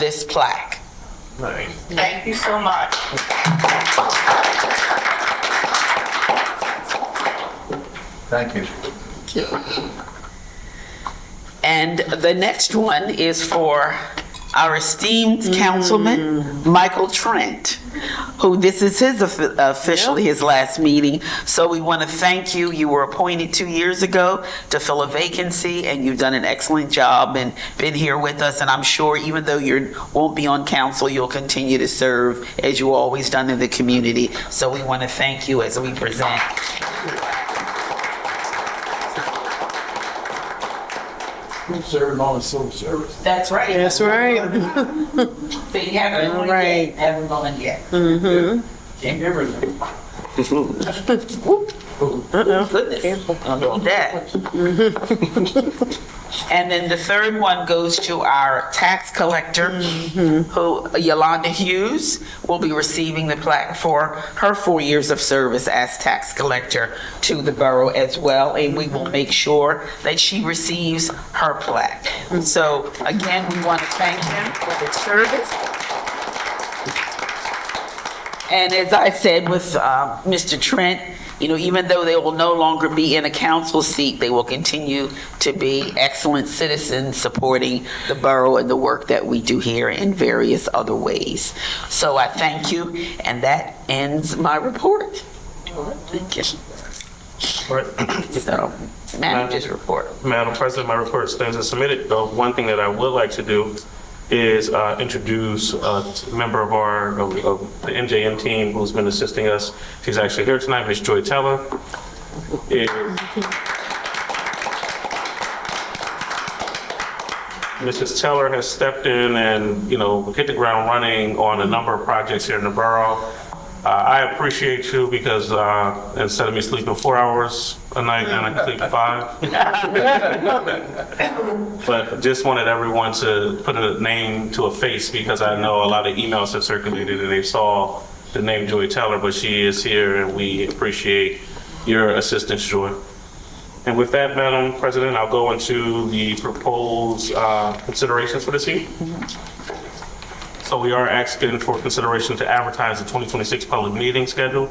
this plaque. Thank you so much. Thank you. And the next one is for our esteemed councilman, Michael Trent, who this is his officially his last meeting. So we want to thank you. You were appointed 2 years ago to fill a vacancy, and you've done an excellent job and been here with us. And I'm sure even though you won't be on council, you'll continue to serve as you always done in the community. So we want to thank you as we present. Serving on a civil service. That's right. That's right. So you haven't All won right. yet. Haven't won yet. Can't give her that. Goodness. Don't do that. And then the third one goes to our tax collector, who, Yolanda Hughes, will be receiving the plaque for her 4 years of service as tax collector to the borough as well. And we will make sure that she receives her plaque. So again, we want to thank him for his service. And as I said with Mr. Trent, you know, even though they will no longer be in a council seat, they will continue to be excellent citizens supporting the borough and the work that we do here in various other ways. So I thank you, and that ends my report. Thank you. So, manager's report. Madam President, my report stands as submitted. The one thing that I would like to do is introduce a member of the NJM team who's been assisting us. She's actually here tonight, Ms. Joy Teller. Mrs. Teller has stepped in and, you know, hit the ground running on a number of projects here in the borough. I appreciate you because instead of me sleeping 4 hours a night, and I sleep 5. But just wanted everyone to put a name to a face, because I know a lot of emails have circulated and they saw the name Joy Teller, but she is here and we appreciate your assistance, Joy. And with that, Madam President, I'll go into the proposed considerations for this evening. So we are asking for consideration to advertise the 2026 public meeting schedule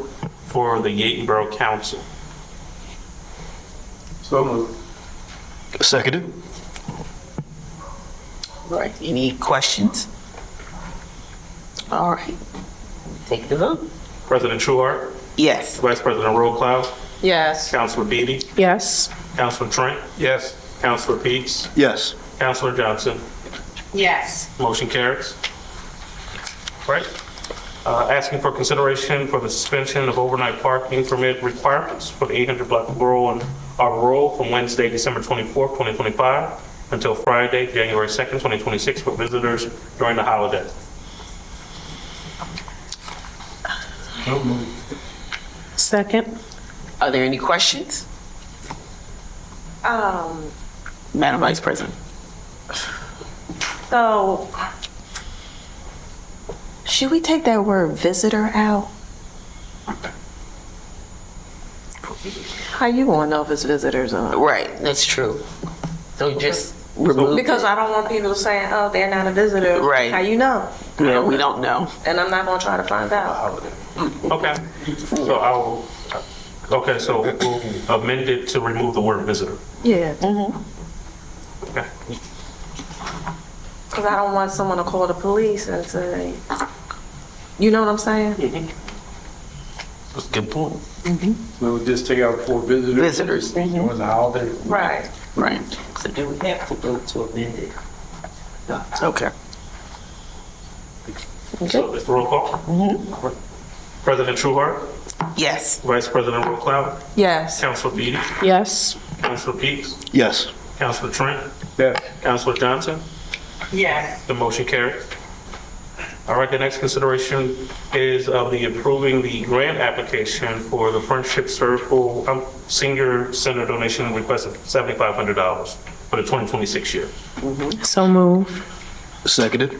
for the Yeadon Borough Council. So moved. Seconded. Right, any questions? All right, take the vote. President Trueheart, Yes. Vice President Rollcloud, Yes. Councilor Beatty, Yes. Councilor Trent, Yes. Councilor Peets, Yes. Councilor Johnson. Yes. Motion carries. Right. Asking for consideration for the suspension of overnight parking permit requirements for the 800 block of Borough and Arbor Road from Wednesday, December 24th, 2025 until Friday, January 2nd, 2026 for visitors during the holiday. Second. Are there any questions? Madam Vice President. So, should we take that word visitor out? How you gonna know if it's visitors or not? Right, that's true. So just remove. Because I don't want people saying, oh, they're not a visitor. Right. How you know? Yeah, we don't know. And I'm not gonna try to find out. Okay. So so we'll amend it to remove the word visitor. Yeah. Okay. Because I don't want someone to call the police and say, you know what I'm saying? That's a good point. We'll just take out for visitors. Visitors. During the holiday. Right. Right. So do we have to vote to amend it? Okay. So it's roll call. President Trueheart, Yes. Vice President Rollcloud, Yes. Councilor Beatty, Yes. Councilor Peets, Yes. Councilor Trent, Yes. Councilor Johnson. Yes. The motion carries. All right, the next consideration is of the approving the grant application for the Friendship Circle Senior Center donation request of $7,500 for the 2026 year. So moved. Seconded?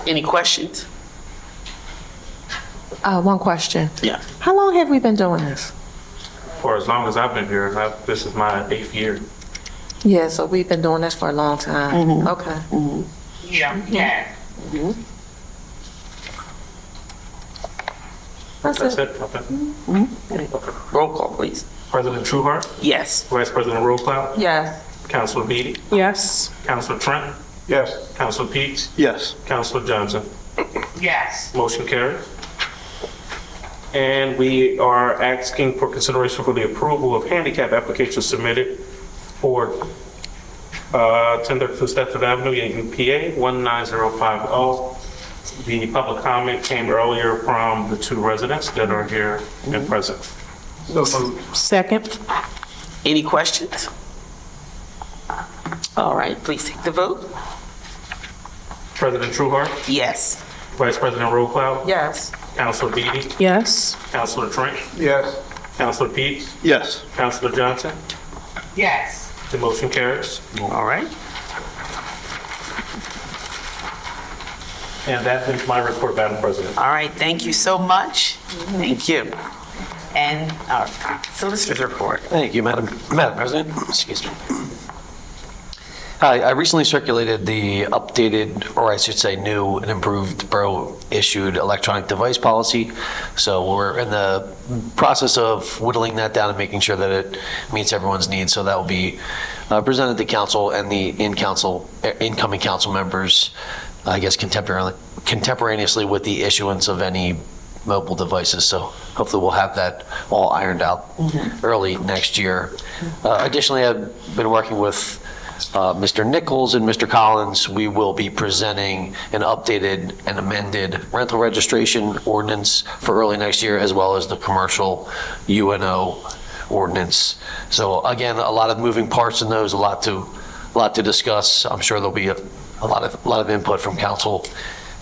Any questions? One question. Yeah. How long have we been doing this? For as long as I've been here, this is my 8th year. Yeah, so we've been doing this for a long time. Okay. Yeah. Yeah. That's it. Okay. Roll call, please. President Trueheart, Yes. Vice President Rollcloud, Yes. Councilor Beatty, Yes. Councilor Trent, Yes. Councilor Peets, Yes. Councilor Johnson. Yes. Motion carries. And we are asking for consideration for the approval of handicap applications submitted for 1032 Stepford Avenue, Yeadon, PA, 19050. The public comment came earlier from the 2 residents that are here and present. Second. Any questions? All right, please take the vote. President Trueheart, Yes. Vice President Rollcloud, Yes. Councilor Beatty, Yes. Councilor Trent, Yes. Councilor Peets, Yes. Councilor Johnson. Yes. The motion carries. All right. And that ends my report, Madam President. All right, thank you so much. Thank you. And our solicitor's report. Thank you, Madam President. Excuse me. Hi, I recently circulated the updated, or I should say new and improved borough-issued electronic device policy. So we're in the process of whittling that down and making sure that it meets everyone's needs. So that will be presented to council and the incoming council members, I guess contemporaneously with the issuance of any mobile devices. So hopefully we'll have that all ironed out early next year. Additionally, I've been working with Mr. Nichols and Mr. Collins. We will be presenting an updated and amended rental registration ordinance for early next year, as well as the commercial UNO ordinance. So again, a lot of moving parts in those, a lot to discuss. I'm sure there'll be a lot of input from council.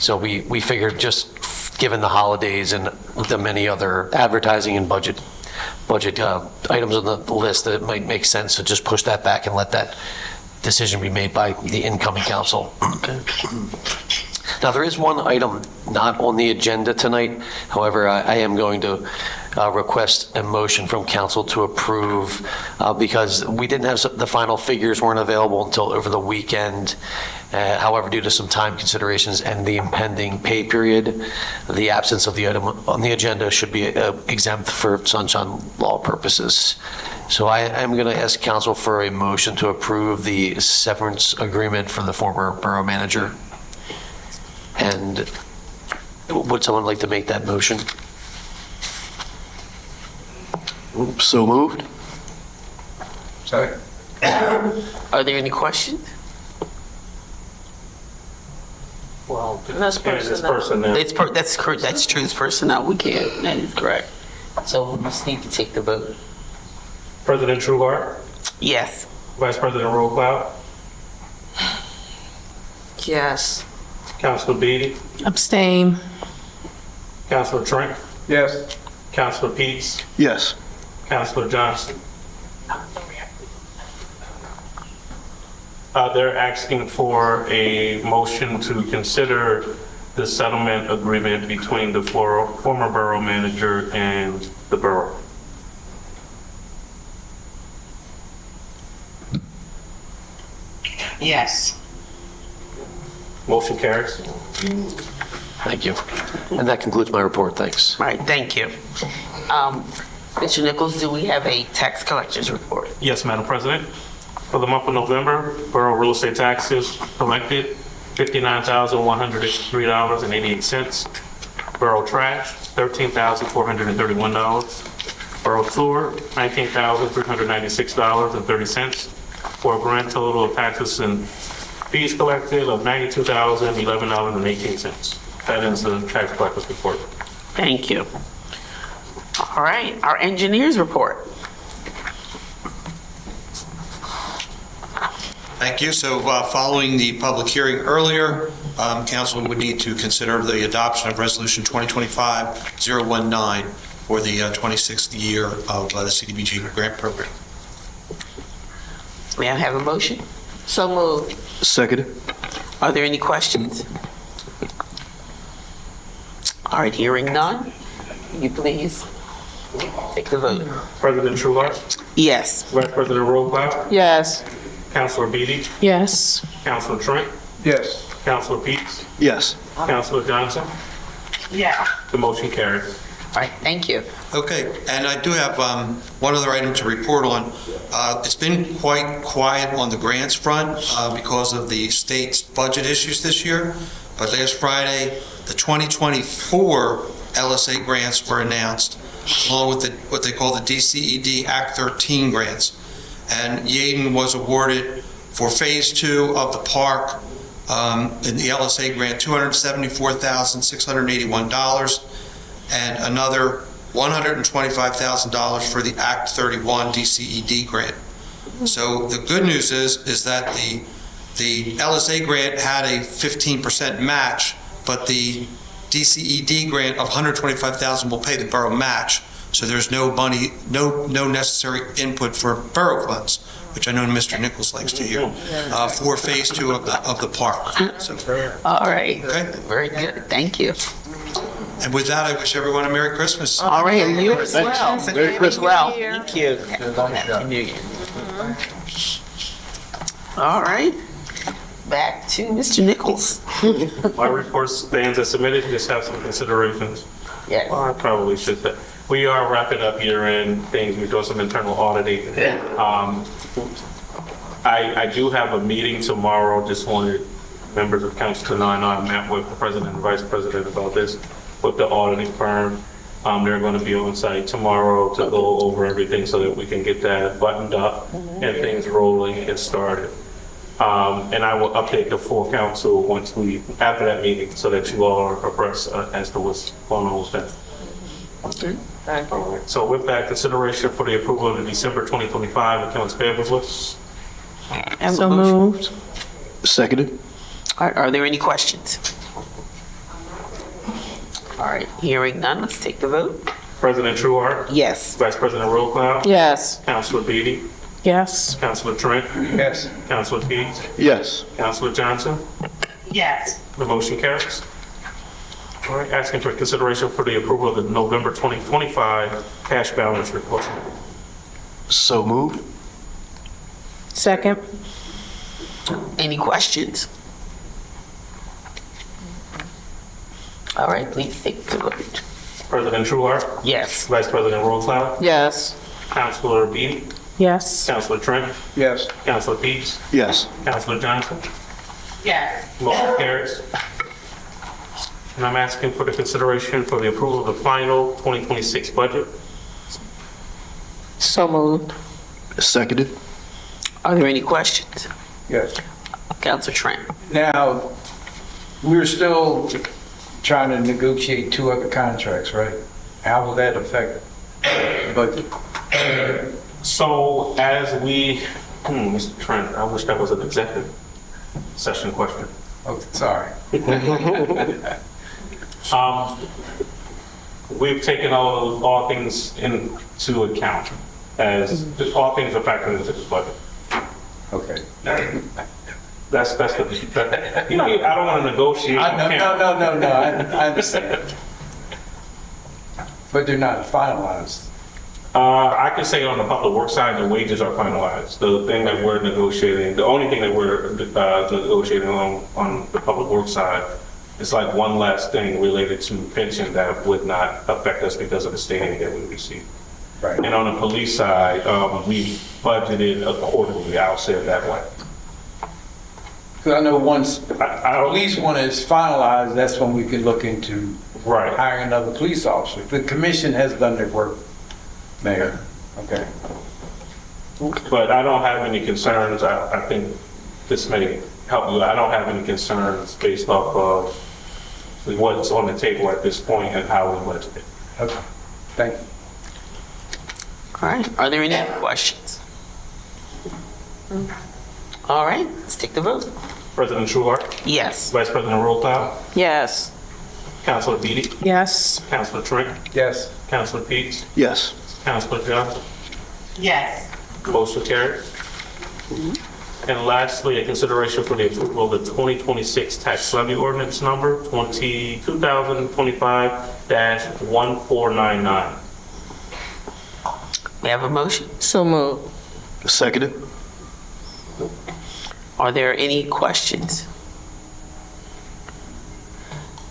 So we figured, just given the holidays and the many other advertising and budget items on the list, that it might make sense to just push that back and let that decision be made by the incoming council. Now, there is one item not on the agenda tonight. However, I am going to request a motion from council to approve because we didn't have the final figures weren't available until over the weekend. However, due to some time considerations and the impending pay period, the absence of the item on the agenda should be exempt for sunshine law purposes. So I am going to ask council for a motion to approve the severance agreement for the former borough manager. And would someone like to make that motion? So moved? Second. Are there any questions? Well, That's personnel. That's correct, that's true, it's personnel, we can't, that is correct. So we just need to take the vote. President Trueheart, Yes. Vice President Rollcloud, Yes. Councilor Beatty, Abstain. Councilor Trent, Yes. Councilor Peets, Yes. Councilor Johnson. They're asking for a motion to consider the settlement agreement between the former borough manager and the borough. Yes. Motion carries. Thank you. And that concludes my report. Thanks. All right, thank you. Mr. Nichols, do we have a tax collector's report? Yes, Madam President. For the month of November, borough real estate taxes collected $59,183.88. Borough trash, $13,431. Borough sewer, $19,396.30, for a grand total of taxes and fees collected of $92,011.18. That is the tax collector's report. Thank you. All right, our engineer's report. Thank you. So following the public hearing earlier, council would need to consider the adoption of Resolution 2025-019 for the 26th year of the CDBG grant program. May I have a motion? So moved. Seconded? Are there any questions? All right, hearing none, will you please take the vote? President Trueheart, Yes. Vice President Rollcloud, Yes. Councilor Beatty, Yes. Councilor Trent, Yes. Councilor Peets, Yes. Councilor Johnson. Yeah. The motion carries. All right, thank you. Okay, and I do have one other item to report on. It's been quite quiet on the grants front because of the state's budget issues this year. But last Friday, the 2024 LSA grants were announced, along with what they call the DCED Act 13 grants. And Yeadon was awarded for Phase 2 of the park in the LSA grant, $274,681, and another $125,000 for the Act 31 DCED grant. So the good news is that the LSA grant had a 15% match, but the DCED grant of $125,000 will pay the borough match. So there's no money, no necessary input for borough funds, which I know Mr. Nichols likes to hear, for Phase 2 of the park. So, All right, okay. very good, thank you. And with that, I wish everyone a Merry Christmas. All right, and you as well. Merry Christmas. Well, thank you. Happy New Year. All right, back to Mr. Nichols. My report stands as submitted, just have some considerations. Yes. Well, I probably should say, we are wrapping up year-end things, we're doing some internal auditing. I do have a meeting tomorrow, just wanted members of council to know, I met with the president and vice president about this, with the auditing firm. They're going to be on site tomorrow to go over everything so that we can get that buttoned up and things rolling and started. And I will update the full council after that meeting, so that you all are abreast as to what's going on with that. Thank you. All right. So with that, consideration for the approval of the December 2025 accounts payable list. Have a So motion. moved. Seconded? All right, are there any questions? All right, hearing none, let's take the vote. President Trueheart, Yes. Vice President Rollcloud, Yes. Councilor Beatty, Yes. Councilor Trent, Yes. Councilor Peets, Yes. Councilor Johnson. Yes. The motion carries. All right, asking for consideration for the approval of the November 2025 cash balance report. So moved? Second. Any questions? All right, please take the vote. President Trueheart, Yes. Vice President Rollcloud, Yes. Councilor Beatty, Yes. Councilor Trent, Yes. Councilor Peets, Yes. Councilor Johnson. Yes. Motion carries. And I'm asking for the consideration for the approval of the final 2026 budget. So moved. Seconded? Are there any questions? Yes. Councilor Trent? Now, we're still trying to negotiate 2 other contracts, right? How will that affect the budget? So as we, Mr. Trent, I wish that was an executive session question. Oh, sorry. We've taken all things into account as all things are factored into this budget. Okay. That's the, you know, I don't want to negotiate. No, I understand. But they're not finalized. I can say on the public works side, the wages are finalized. The thing that we're negotiating, the only thing that we're negotiating on the public works side is like one last thing related to pension that would not affect us because of the state aid that we receive. Right. And on the police side, we budgeted accordingly. I'll say it that way. Because I know once police one is finalized, that's when we can look into Right. hiring another police officer. The commission has done their work, Mayor. Okay. But I don't have any concerns. I think this may help you. I don't have any concerns based off of what's on the table at this point and how we budget it. Okay. Thank you. All right, are there any other questions? All right, let's take the vote. President Trueheart, Yes. Vice President Rollcloud, Yes. Councilor Beatty, Yes. Councilor Trent, Yes. Councilor Peets, Yes. Councilor Johnson. Yes. Motion carried. And lastly, a consideration for the approval of the 2026 tax levy ordinance number 2025-1499. We have a motion. So moved. Seconded? Are there any questions?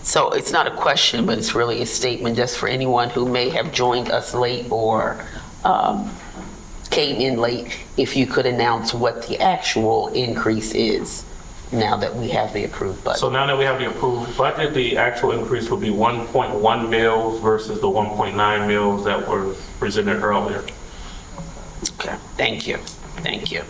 So it's not a question, but it's really a statement just for anyone who may have joined us late or came in late. If you could announce what the actual increase is now that we have the approved budget. So now that we have the approved budget, the actual increase will be 1.1 mils versus the 1.9 mils that were presented earlier. Okay, thank you. Thank you.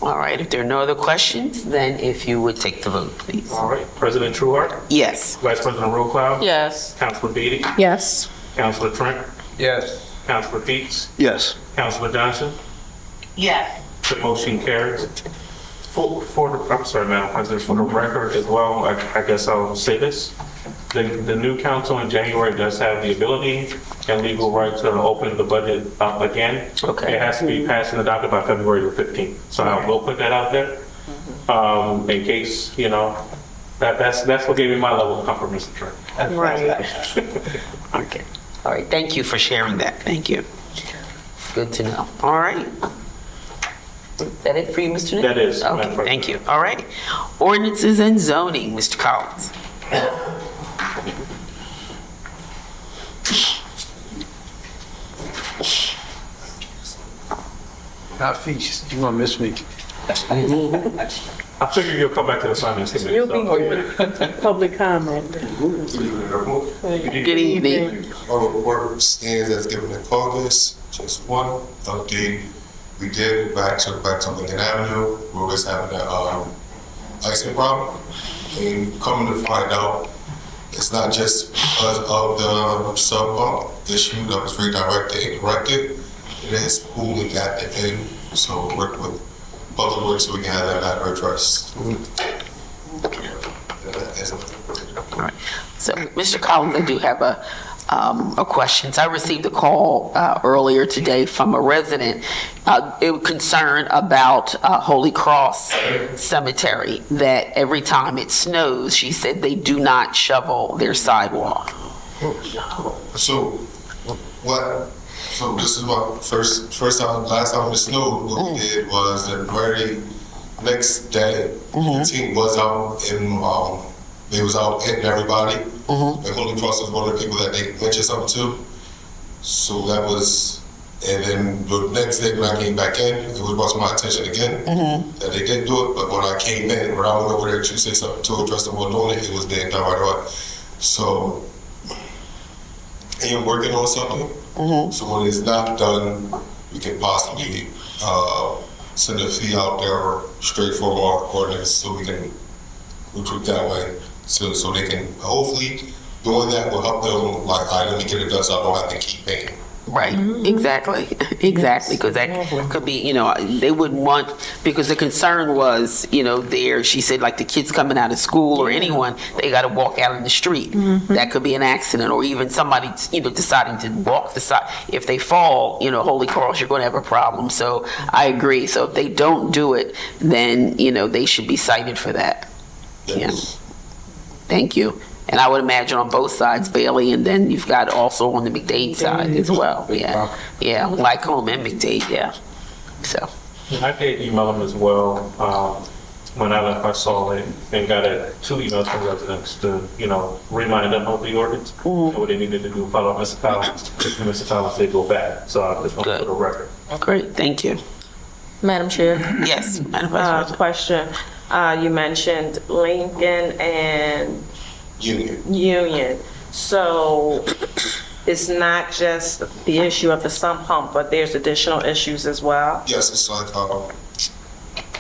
All right, if there are no other questions, then if you would take the vote, please. All right, President Trueheart, Yes. Vice President Rollcloud, Yes. Councilor Beatty, Yes. Councilor Trent, Yes. Councilor Peets, Yes. Councilor Johnson. Yes. The motion carries. I'm sorry, Madam President, for the record as well, I guess I'll say this. The new council in January does have the ability and legal right to open the budget up again. Okay. It has to be passed and adopted by February the 15th. So I will put that out there in case, you know, that's what gave me my level of comfort, Mr. Trent. Right. Okay. All right, thank you for sharing that. Thank you. Good to know. All right. Is that it for you, Mr. Nick? That is, Madam Okay, President. thank you. All right. Ordinances and zoning, Mr. Collins. Not features. You won't miss me. I figure you'll come back to the finance committee. You'll be so- here. Public comment. Good evening. All the work stands as given in August. Just one update. We did took back to Lincoln Avenue. We was having an icing problem. And coming to find out, it's not just because of the sub bump issue that was redirected and corrected. It is pooling at the end. So work with Public Works so we can have that matter addressed. All right. So, Mr. Collins, I do have a question. So I received a call earlier today from a resident concerned about Holy Cross Cemetery, that every time it snows, she said they do not shovel their sidewalk. So this is what last time it snowed, what we did was the very next day, the team was out and they was out hitting everybody. And Holy Cross was one of the people that they mentioned something to. So that was And then the next day when I came back in, it was brought to my attention again that they didn't do it. But when I came in, when I went over there to say something to address the one on it, it was being done right away. So I am working on something. So when it's not done, we can possibly send a fee out there or straight for our ordinance so we can recruit that way. So they can, hopefully, doing that will help them, like, all right, let me get it done so I don't have to keep paying. Right, exactly, because that could be, they wouldn't want, because the concern was, she said, like, the kids coming out of school or anyone, they got to walk out in the street. That could be an accident, or even somebody, deciding to walk the side. If they fall, Holy Cross, you're going to have a problem. So I agree. So if they don't do it, then, they should be cited for that. Yes. Yeah. Thank you. And I would imagine on both sides, Bailey, and then you've got also on the McDade side as well. Yeah, Lycombe and McDade, yeah. So. And I did email them as well. When I left, I saw it and got 2 emails from residents to, remind them of the ordinance and what they needed to do, follow Mr. Collins. And Mr. Collins said go back. So I just want to put a record. Great, thank you. Madam Chair? Yes, Madam Vice President. Question. You mentioned Lincoln and Union. So it's not just the issue of the sump pump, but there's additional issues as well? Yes, it's like,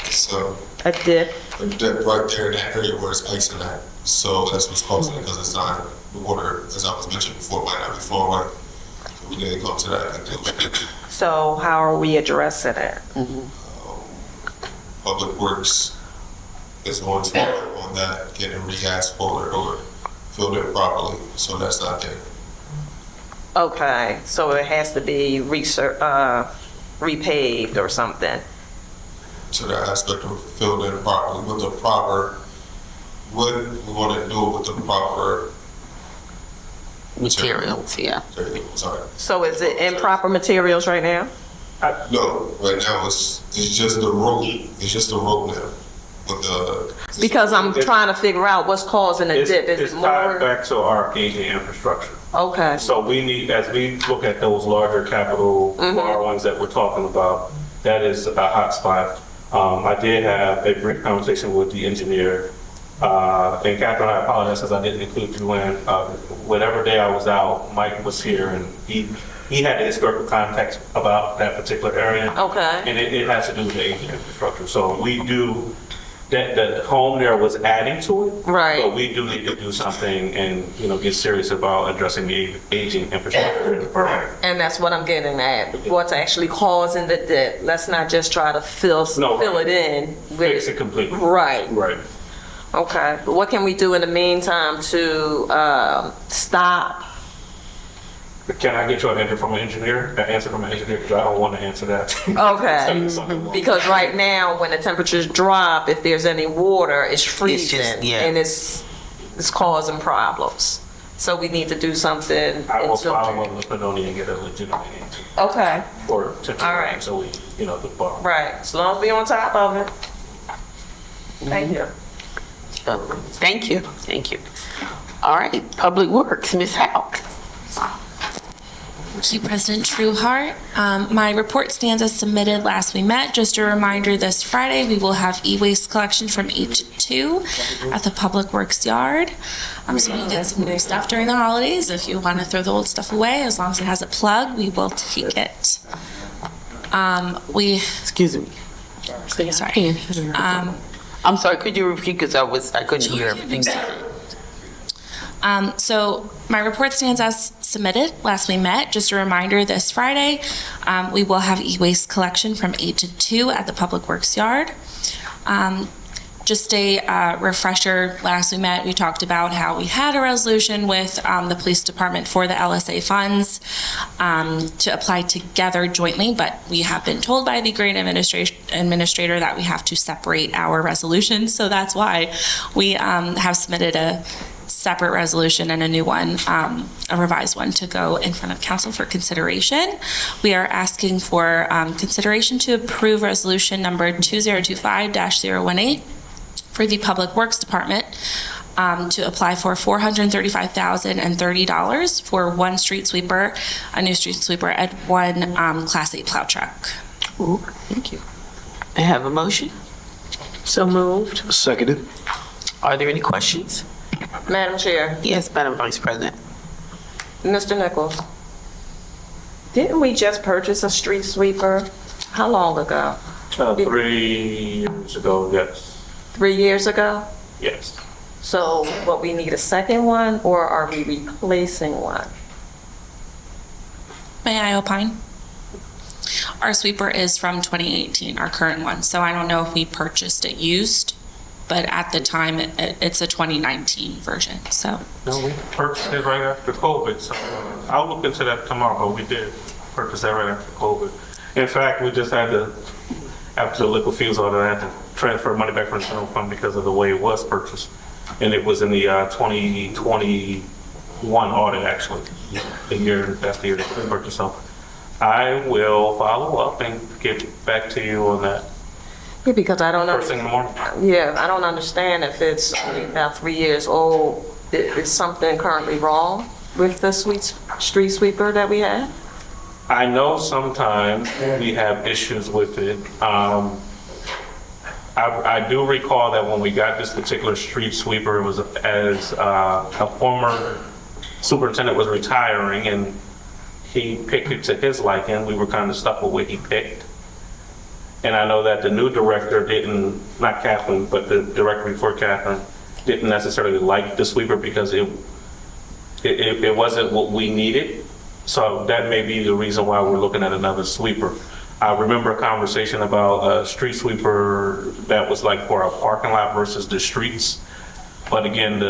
it's a dip? A dip right there in that area where it's icing at. So that's what's causing it, because it's not, the water, as I was mentioning before, might not be flowing right. So we didn't come to that. So how are we addressing it? Public Works is going to work on that, getting re-asphalted or filled in properly, so that's not there. Okay, so it has to be repaved or something? To that aspect of filled in properly with the proper, what we want to do with the proper materials, yeah. Sorry. So is it improper materials right now? No, right now it's just the road. It's just the road now. Because I'm trying to figure out what's causing the dip. Is It's it tied more? back to our aging infrastructure. Okay. So we need, as we look at those larger capital borrowings that we're talking about, that is a hot spot. I did have a brief conversation with the engineer. And Catherine, I apologize because I didn't include you in. Whatever day I was out, Mike was here and he had the historical context about that particular area. Okay. And it has to do with the aging infrastructure. So we do, the home there was adding to it. Right. But we do need to do something and, get serious about addressing the aging infrastructure in the borough. And that's what I'm getting at. What's actually causing the dip? Let's not just try to fill it in. Fix it completely. Right. Right. Okay. But what can we do in the meantime to stop? Can I get you an answer from an engineer? Because I don't want to answer that. Okay. Because right now, when the temperatures drop, if there's any water, it's freezing. And it's causing problems. So we need to do something. I will follow up with Benoni and get a legitimate answer. Okay. Or to all right. So we, the bar. Right. As long as we're on top of it. Thank you. Thank you. Thank you. All right, Public Works, Ms. Houck. Thank you, President Trueheart. My report stands as submitted last we met. Just a reminder, this Friday we will have e-waste collection from 8 to 2 at the Public Works Yard. So we did some new stuff during the holidays. If you want to throw the old stuff away, as long as it has a plug, we will take it. Excuse me. Sorry. I'm sorry, could you repeat, because I couldn't hear everything. So my report stands as submitted last we met. Just a reminder, this Friday, we will have e-waste collection from 8 to 2 at the Public Works Yard. Just a refresher, last we met, we talked about how we had a resolution with the police department for the LSA funds to apply together jointly, but we have been told by the grant administrator that we have to separate our resolutions. So that's why we have submitted a separate resolution and a new one, a revised one, to go in front of council for consideration. We are asking for consideration to approve resolution number 2025-018 for the Public Works Department. to apply for $435,030 for one street sweeper, a new street sweeper, and one Class 8 plow truck. Ooh, thank you. I have a motion. So moved. Seconded. Are there any questions? Madam Chair, Yes, Madam Vice President. Mr. Nichols, didn't we just purchase a street sweeper? How long ago? 3 years ago, yes. 3 years ago? Yes. So what, we need a second one, or are we replacing one? May I opine? Our sweeper is from 2018, our current one, so I don't know if we purchased it used, but at the time, it's a 2019 version, so. No, we purchased it right after COVID, so I'll look into that tomorrow, but we did purchase that right after COVID. In fact, we just had to, after the liquid fuels order, I had to transfer money back from the general fund because of the way it was purchased. And it was in the 2021 audit, actually, that's the year that it was purchased. So I will follow up and get back to you on that. Yeah, because I don't know. First thing in the morning. Yeah, I don't understand if it's only about 3 years old. Is something currently wrong with the street sweeper that we have? I know sometimes we have issues with it. I do recall that when we got this particular street sweeper, it was as a former superintendent was retiring and he picked it to his liking. We were kind of stuck with what he picked. And I know that the new director didn't, not Catherine, but the director before Catherine, didn't necessarily like the sweeper because it wasn't what we needed. So that may be the reason why we're looking at another sweeper. I remember a conversation about a street sweeper that was like for a parking lot versus the streets. But again,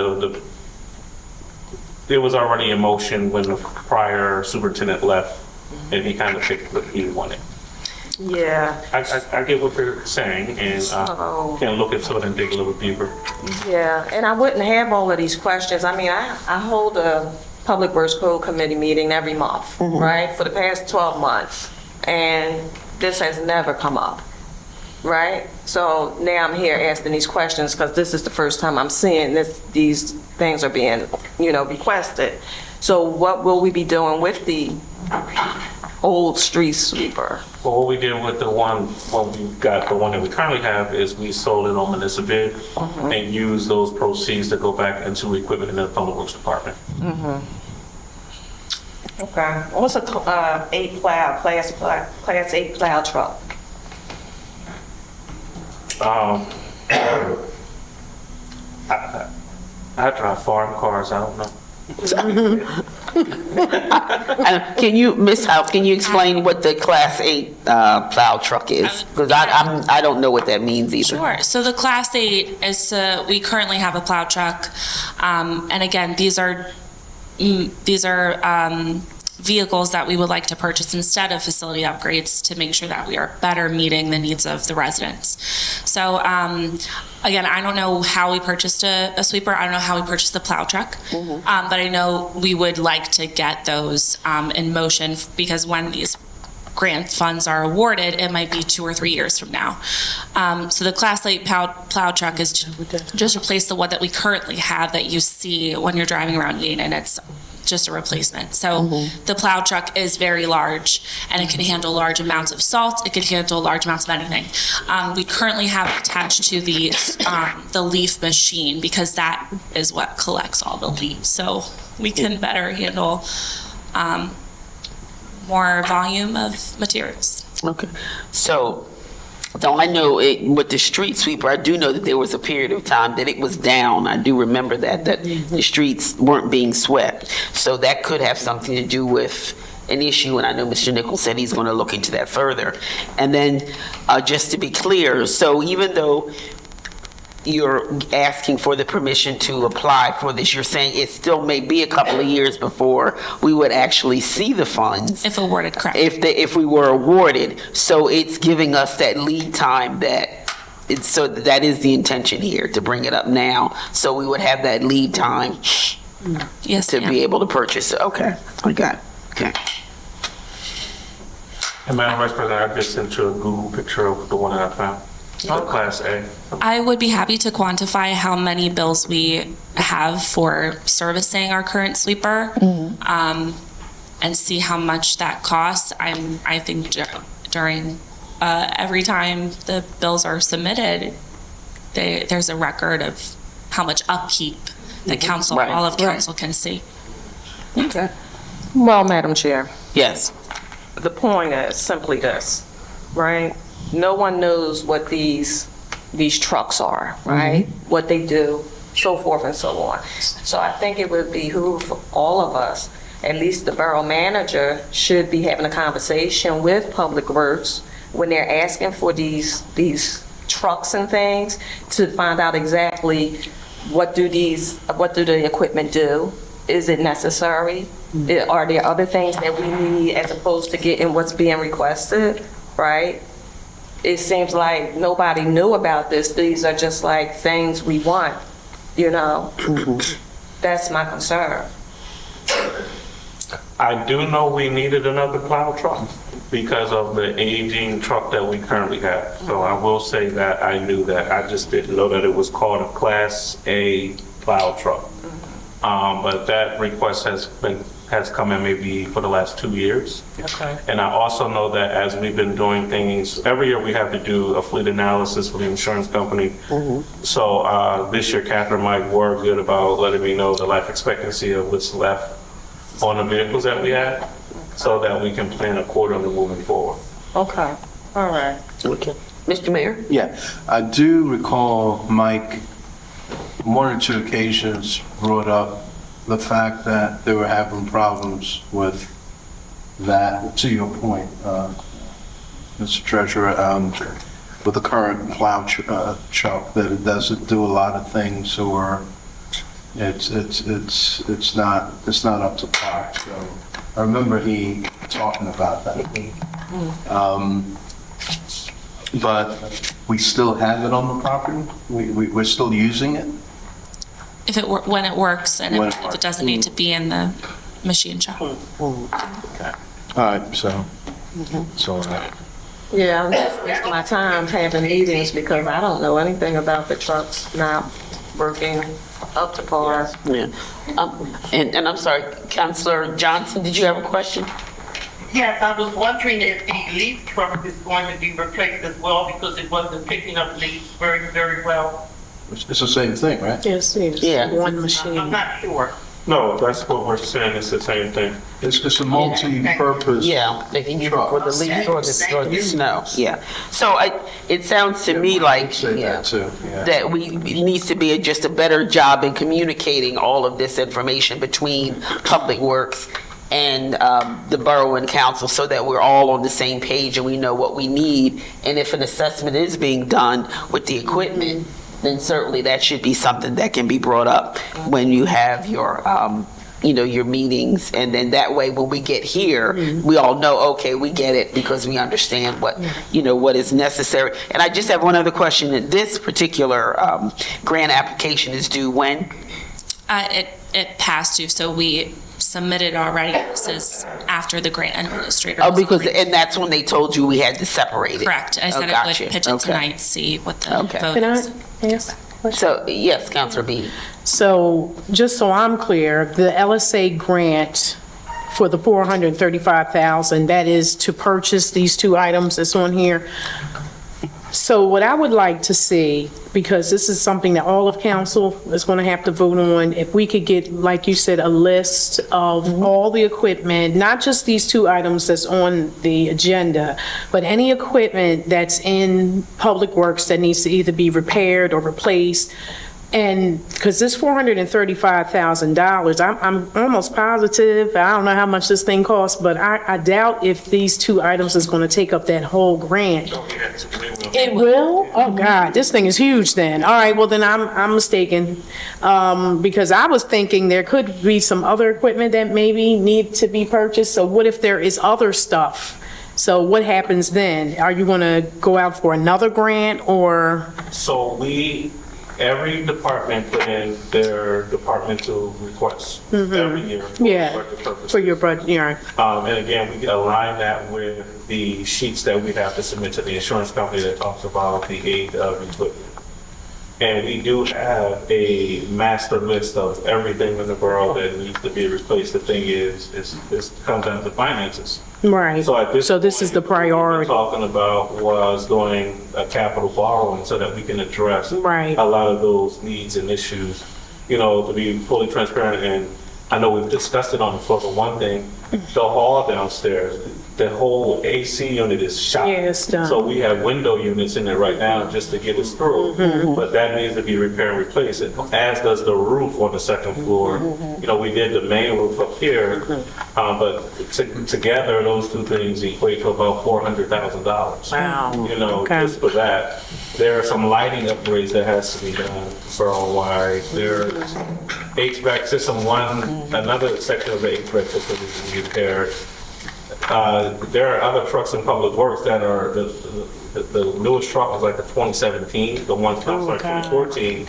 it was already in motion when the prior superintendent left and he kind of picked what he wanted. Yeah. I get what you're saying and can look into it and dig a little deeper. Yeah, and I wouldn't have all of these questions. I mean, I hold a Public Works Code Committee meeting every month, right, for the past 12 months. And this has never come up, right? So now I'm here asking these questions because this is the first time I'm seeing these things are being, requested. So what will we be doing with the old street sweeper? Well, what we did with the one, when we got the one that we currently have is we sold it on municipal bid and used those proceeds to go back into equipment in the Public Works Department. Okay. What's a Class 8 plow truck? I drive farm cars, I don't know. Can you, Ms. House, can you explain what the Class 8 plow truck is? Because I don't know what that means either. Sure. So the Class 8 is, we currently have a plow truck. And again, these are vehicles that we would like to purchase instead of facility upgrades to make sure that we are better meeting the needs of the residents. So again, I don't know how we purchased a sweeper. I don't know how we purchased the plow truck. But I know we would like to get those in motion because when these grant funds are awarded, it might be 2 or 3 years from now. So the Class 8 plow truck is just replace the one that we currently have that you see when you're driving around Yeadon. It's just a replacement. So the plow truck is very large and it can handle large amounts of salt. It can handle large amounts of anything. We currently have attached to the leaf machine because that is what collects all the leaves. So we can better handle more volume of materials. Okay. So I know with the street sweeper, I do know that there was a period of time that it was down. I do remember that the streets weren't being swept. So that could have something to do with an issue, and I know Mr. Nichols said he's going to look into that further. And then just to be clear, so even though you're asking for the permission to apply for this, you're saying it still may be a couple of years before we would actually see the funds. If awarded, correct. If we were awarded. So it's giving us that lead time so that is the intention here, to bring it up now. So we would have that lead time to be able to purchase it. Okay, I got it. Okay. And Madam Vice President, I just sent you a Google picture of the one that I found. Class A. I would be happy to quantify how many bills we have for servicing our current sweeper, and see how much that costs. I think during every time the bills are submitted, there's a record of how much upkeep the council, Right. all of council can see. Okay. Well, Madam Chair, Yes. the point is simply this, right? No one knows what these trucks are, right? What they do, so forth and so on. So I think it would behoove all of us, at least the borough manager should be having a conversation with Public Works when they're asking for these trucks and things, to find out exactly what do the equipment do? Is it necessary? Are there other things that we need as opposed to getting what's being requested, right? It seems like nobody knew about this. These are just like things we want, you know? That's my concern. I do know we needed another plow truck because of the aging truck that we currently have. So I will say that I knew that. I just didn't know that it was called a Class A plow truck. But that request has come in maybe for the last 2 years. Okay. And I also know that as we've been doing things, every year we have to do a fleet analysis for the insurance company. So this year, Catherine and Mike were good about letting me know the life expectancy of what's left on the vehicles that we have, so that we can plan accordingly moving forward. Okay, all right. Okay. Mr. Mayor? Yeah, I do recall Mike, on one or two occasions, brought up the fact that they were having problems with that, to your point, Mr. Treasurer, with the current plow truck, that it doesn't do a lot of things, or it's not up to par. So I remember he talking about that. But we still have it on the property? We're still using it? When it works, and When if it it works. doesn't need to be in the machine shop. Okay. All right, so, it's all right. Yeah, I'm just wasting my time having meetings because I don't know anything about the trucks not working up to par. Yeah. And I'm sorry, Councilor Johnson, did you have a question? Yes, I was wondering if the leaf truck is going to be replaced as well, because it wasn't picking up leaves very, very well. It's the same thing, right? Yes, yes. Yeah. One machine. I'm not sure. No, that's what we're saying, it's the same thing. It's a multi-purpose. Yeah, they can use it for the leaves or the snow, yeah. So it sounds to me like, Say yeah, that too, yeah. that it needs to be just a better job in communicating all of this information between Public Works and the borough and council, so that we're all on the same page and we know what we need. And if an assessment is being done with the equipment, then certainly that should be something that can be brought up when you have your, your meetings. And then that way, when we get here, we all know, okay, we get it, because we understand what, what is necessary. And I just have one other question. This particular grant application is due when? It passed you, so we submitted already. This is after the grant administrator. Oh, was because, approved. and that's when they told you we had to separate it. Correct. I said I would pitch it tonight, see what the Okay. vote Can I is. ask? So, yes, Councilor B. So, just so I'm clear, the LSA grant for the $435,000, that is to purchase these two items that's on here. So what I would like to see, because this is something that all of council is going to have to vote on, if we could get, like you said, a list of all the equipment, not just these two items that's on the agenda, but any equipment that's in Public Works that needs to either be repaired or replaced. And, because this $435,000, I'm almost positive, I don't know how much this thing costs, but I doubt if these two items is going to take up that whole grant. It will? Oh, God, this thing is huge then. All right, well, then I'm mistaken. Because I was thinking there could be some other equipment that maybe need to be purchased. So what if there is other stuff? So what happens then? Are you going to go out for another grant, or? So we every department put in their departmental requests every year. For Yeah, budget purposes. for your budget, yeah. And again, we align that with the sheets that we have to submit to the insurance company that talks about the aid of equipment. And we do have a master list of everything in the borough that needs to be replaced. The thing is, it comes down to finances. Right. So at this So this point, is the what we're priority. talking about was doing a capital borrowing so that we can address Right. a lot of those needs and issues, you know, to be fully transparent. And I know we've discussed it on the floor, but one thing, the hall downstairs, the whole AC unit is shot. Yeah, it's done. So we have window units in there right now just to get us through. But that needs to be repaired and replaced, as does the roof on the second floor. You know, we did the main roof up here, but together, those two things equate to about $400,000. Wow. You know, Okay. just for that. There are some lighting upgrades that has to be done borough-wide. There's HVAC system, another section of the HVAC system is repaired. There are other trucks in Public Works that are, the newest truck is like the 2017, the one comes like 2014,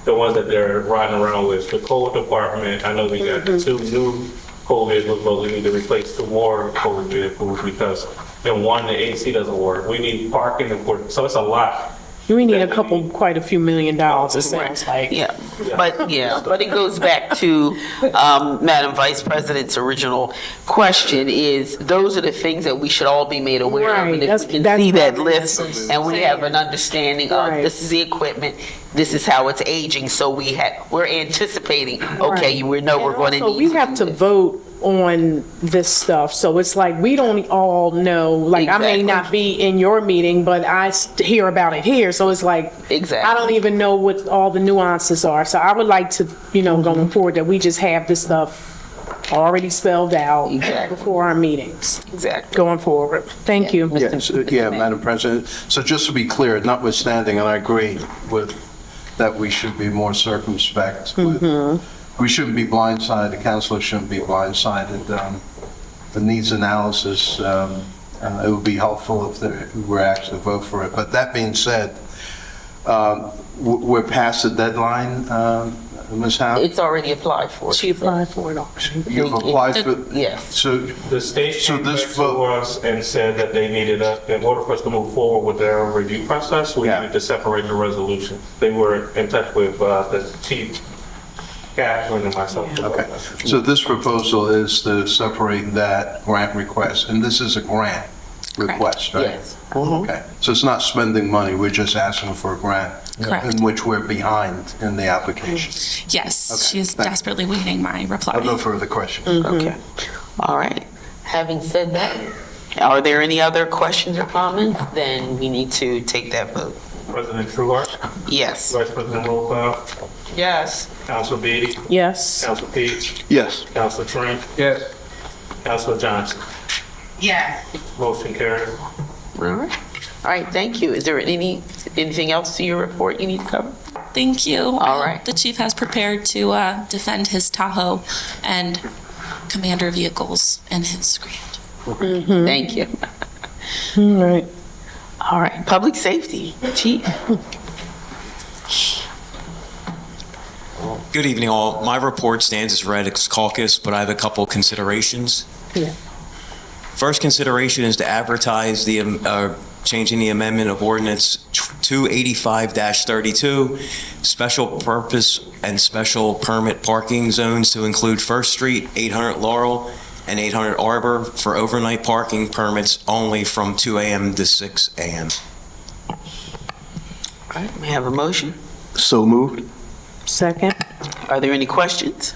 the ones that they're riding around with. The code department, I know we got the two new code vehicles, but we need to replace two more code vehicles because in one, the AC doesn't work. We need parking, so it's a lot. We need quite a few $1 million, it sounds like. Yeah, but it goes back to Madam Vice President's original question is, those are the things that we should all be made aware of. Right, And if that's- we can that's see that what list I'm and we have an understanding of, Right. this is the equipment, this is how it's aging, so we're anticipating, okay, we know we're going to Also, need. we have to vote on this stuff, so it's like, we don't all know, like, I may Exactly. not be in your meeting, but I hear about it here, so it's like, Exactly. I don't even know what all the nuances are, so I would like to, going forward, that we just have this stuff already spelled out Exactly. before our meetings, Exactly. going forward. Thank you. Yes, Madam President. So just to be clear, notwithstanding, and I agree with that we should be more circumspect. We shouldn't be blindsided, the council shouldn't be blindsided. The needs analysis, it would be helpful if we were asked to vote for it. But that being said, we're past the deadline, Ms. Howe? It's already applied for. She applied for it already. You've applied for, Yes. so The state So came this back to vote- us and said that they needed in order for us to move forward with their review process, we Yeah. needed to separate the resolution. They were in touch with the chief, Catherine and myself. Okay, so this proposal is to separate that grant request, and this is a grant request, right? Yes. Okay, so it's not spending money, we're just asking for a grant. Correct. In which we're behind in the application. Yes, Okay, she is thank you. desperately waiting my reply. I have no further questions. Okay. All right. Having said that, are there any other questions or comments? Then we need to take that vote. President Truart, Yes. Vice President Rollcloud, Yes. Council Beatty, Yes. Council Peach, Yes. Council Trent, Yes. Council Johnson. Yes. Motion carried. All right. All right, thank you. Is there anything else to your report you need to cover? Thank you. All right. The chief has prepared to defend his Tahoe and commander vehicles in his grant. Thank you. All right. All right, public safety, chief. Good evening, all. My report stands as read ex caucus, but I have a couple considerations. Yeah. First consideration is to advertise the changing the amendment of ordinance 285-32, special purpose and special permit parking zones to include First Street, 800 Laurel, and 800 Arbor for overnight parking permits only from 2 a.m. to 6 a.m. All right, may I have a motion? So moved. Second. Are there any questions?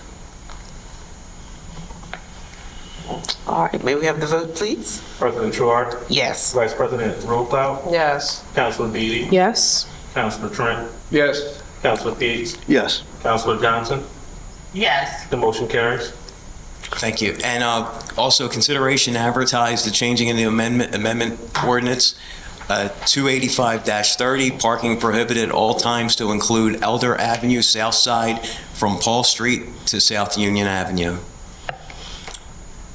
All right, may we have the vote, please? President Truart, Yes. Vice President Rollcloud, Yes. Council Beatty, Yes. Council Trent, Yes. Council Peach, Yes. Council Johnson. Yes. The motion carries. Thank you. And also consideration to advertise the changing in the amendment ordinance 285-30, parking prohibited at all times to include Elder Avenue South Side from Paul Street to South Union Avenue.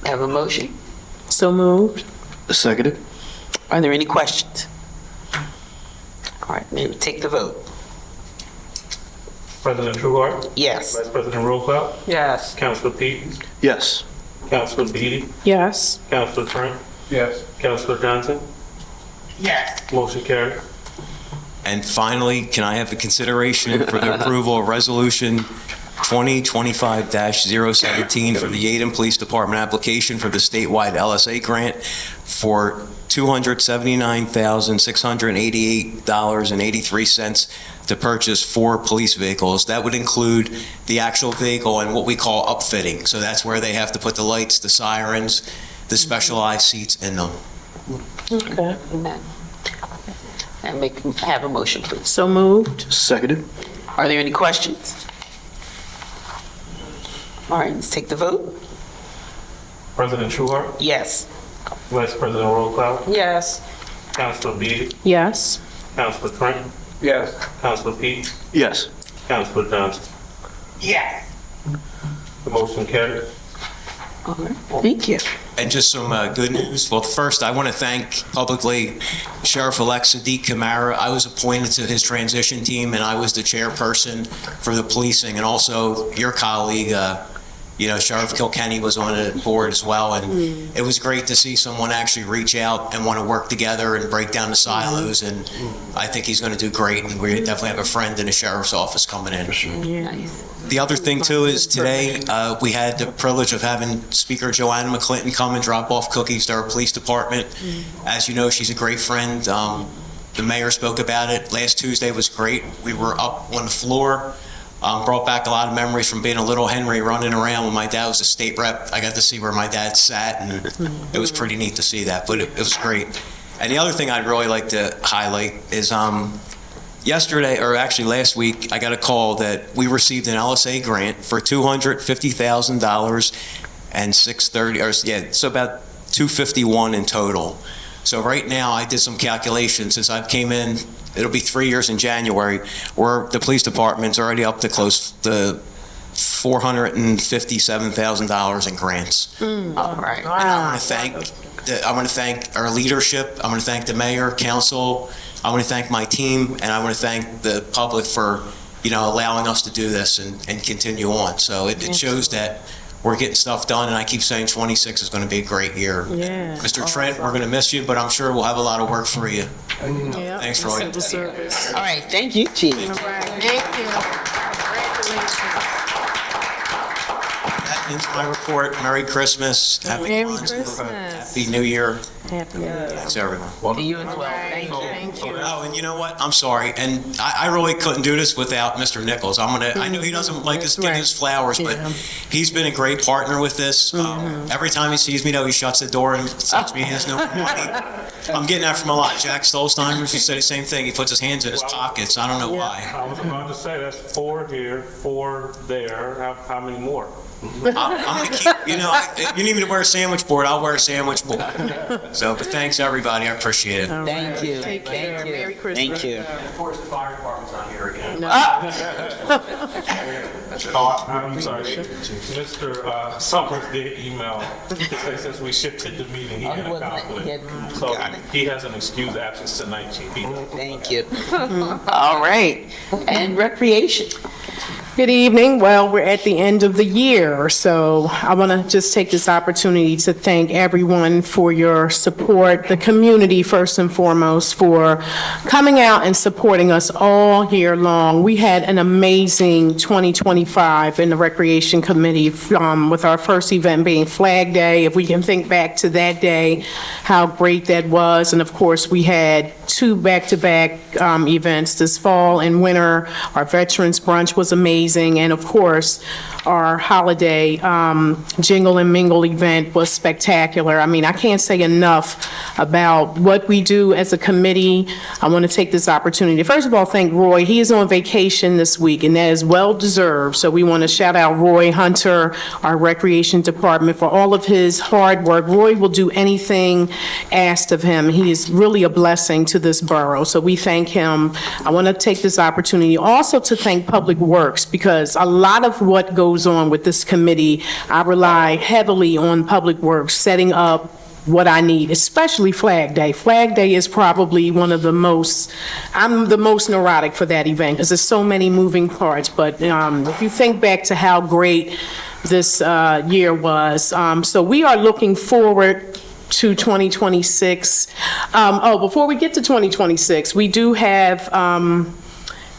Have a motion? So moved. Seconded. Are there any questions? All right, may we take the vote? President Trueheart? Yes. Vice President Roosevelt? Yes. Councilor Pete? Yes. Councilor Beatty? Yes. Councilor Trent? Yes. Councilor Johnson? Yes. Motion carried. And finally, can I have the consideration for the approval of Resolution 2025-017 for the Yeadon Police Department application for the statewide LSA grant for $279,688.83 to purchase 4 police vehicles. That would include the actual vehicle and what we call upfitting. So that's where they have to put the lights, the sirens, the specialized seats in them. Okay. And have a motion, please. So moved. Seconded? Are there any questions? All right, let's take the vote. President Trueheart? Yes. Vice President Roosevelt? Yes. Councilor Beatty? Yes. Councilor Trent? Yes. Councilor Pete? Yes. Councilor Johnson? Yes. The motion carried. All right, thank you. And just some good news. Well, first, I want to thank publicly Sheriff-elect Sadiq Kamara. I was appointed to his transition team, and I was the chairperson for the policing, and also your colleague, Sheriff Kilkenny was on the board as well, and it was great to see someone actually reach out and want to work together and break down the silos, and I think he's going to do great, and we definitely have a friend in the sheriff's office coming in. Nice. The other thing, too, is today we had the privilege of having Speaker Joanna McClinton come and drop off cookies to our police department. As you know, she's a great friend. The mayor spoke about it. Last Tuesday was great. We were up on the floor. Brought back a lot of memories from being a little Henry running around when my dad was a state rep. I got to see where my dad sat, and it was pretty neat to see that, but it was great. And the other thing I'd really like to highlight is yesterday, or actually last week, I got a call that we received an LSA grant for $250,000 and so about $251 in total. So right now, I did some calculations. Since I came in, it'll be 3 years in January, where the police department's already up to close to $457,000 in grants. All right. And I want to thank our leadership. I want to thank the mayor, council. I want to thank my team, and I want to thank the public for, allowing us to do this and continue on. So it shows that we're getting stuff done, and I keep saying 26 is going to be a great year. Yeah. Mr. Trent, we're going to miss you, but I'm sure we'll have a lot of work for you. Yeah. Thanks for all your Civil service. All right, thank you, Chief. All right. Thank you. Congratulations. That ends my report. Merry Christmas. Happy Merry Kwanzaa. Christmas. Happy New Year. Happy New Year. Thanks, everyone. To you as well. Thank you. Thank you. Oh, and you know what? I'm sorry, and I really couldn't do this without Mr. Nichols. I know he doesn't like us getting his flowers, but he's been a great partner with this. Every time he sees me, though, he shuts the door and tells me he has no money. I'm getting that from a lot. Jack Stolzheimer, he said the same thing. He puts his hands in his pockets. I don't know why. I was about to say, that's 4 here, 4 there. How many more? I'm going to keep, you need me to wear a sandwich board, I'll wear a sandwich board. So, but thanks, everybody. I appreciate it. Thank you. Take care. Merry Christmas. Thank you. Of course, the fire department's not here again. I'm sorry. Mr. Summers did email to say since we shifted the meeting, he had a conflict. So he has an excused absence tonight, Chief. Thank you. All right. And recreation. Good evening. Well, we're at the end of the year, so I want to just take this opportunity to thank everyone for your support, the community first and foremost, for coming out and supporting us all year long. We had an amazing 2025 in the Recreation Committee, with our first event being Flag Day. If we can think back to that day, how great that was. And of course, we had 2 back-to-back events this fall and winter. Our Veterans Brunch was amazing. And of course, our holiday Jingle and Mingle event was spectacular. I mean, I can't say enough about what we do as a committee. I want to take this opportunity to, first of all, thank Roy. He is on vacation this week, and that is well-deserved. So we want to shout out Roy Hunter, our Recreation Department, for all of his hard work. Roy will do anything asked of him. He is really a blessing to this borough, so we thank him. I want to take this opportunity also to thank Public Works, because a lot of what goes on with this committee, I rely heavily on Public Works, setting up what I need, especially Flag Day. Flag Day is probably one of the most, I'm the most neurotic for that event because there's so many moving parts. But if you think back to how great this year was, so we are looking forward to 2026. Before we get to 2026, we do have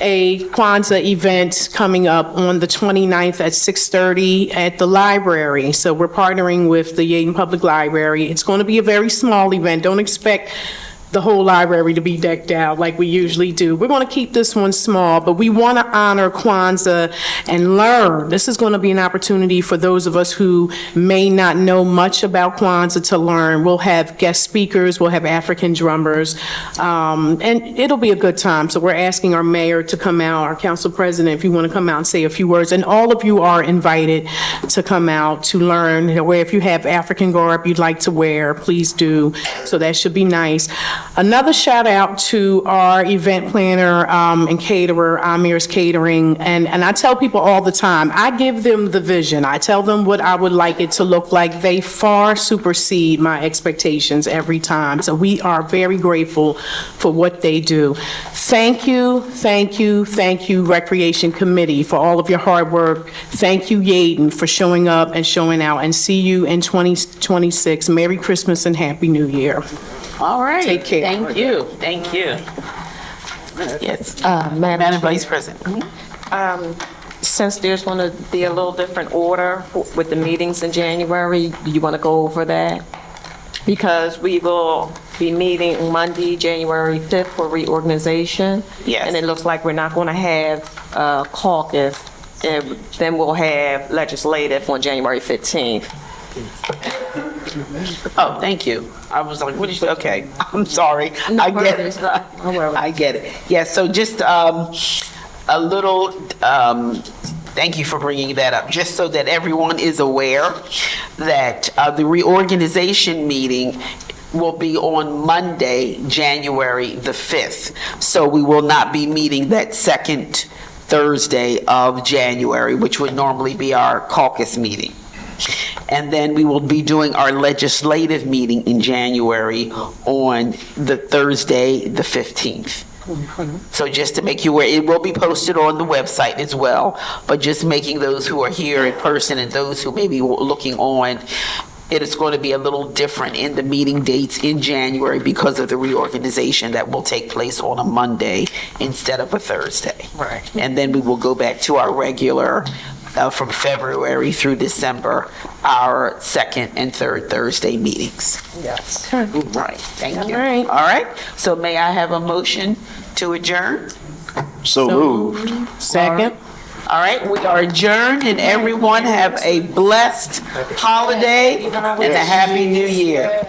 a Kwanzaa event coming up on the 29th at 6:30 at the library. So we're partnering with the Yeadon Public Library. It's going to be a very small event. Don't expect the whole library to be decked out like we usually do. We're going to keep this one small, but we want to honor Kwanzaa and learn. This is going to be an opportunity for those of us who may not know much about Kwanzaa to learn. We'll have guest speakers, we'll have African drummers, and it'll be a good time. So we're asking our mayor to come out, our council president, if you want to come out and say a few words. And all of you are invited to come out to learn. If you have African garb you'd like to wear, please do. So that should be nice. Another shout out to our event planner and caterer, Amir's Catering. And I tell people all the time, I give them the vision. I tell them what I would like it to look like. They far supersede my expectations every time. So we are very grateful for what they do. Thank you, thank you, thank you, Recreation Committee, for all of your hard work. Thank you, Yeadon, for showing up and showing out. And see you in 2026. Merry Christmas and Happy New Year. All right. Take care. Thank you. Thank you. Yes. Madam Vice President. Since there's going to be a little different order with the meetings in January, do you want to go over that? Because we will be meeting Monday, January 5th for reorganization. Yes. And it looks like we're not going to have caucus, and then we'll have legislative on January 15th. Oh, thank you. I was like, what did you say? Okay, I'm sorry. I get it. I get it. Yeah, so just a little, thank you for bringing that up, just so that everyone is aware that the reorganization meeting will be on Monday, January the 5th. So we will not be meeting that second Thursday of January, which would normally be our caucus meeting. And then we will be doing our legislative meeting in January on the Thursday, the 15th. So just to make you aware, it will be posted on the website as well, but just making those who are here in person and those who may be looking on, it is going to be a little different in the meeting dates in January because of the reorganization that will take place on a Monday instead of a Thursday. Right. And then we will go back to our regular from February through December, our second and third Thursday meetings. Yes. Right, thank you. All right. All right, so may I have a motion to adjourn? So moved. Second. All right, we are adjourned, and everyone have a blessed holiday and a happy new year.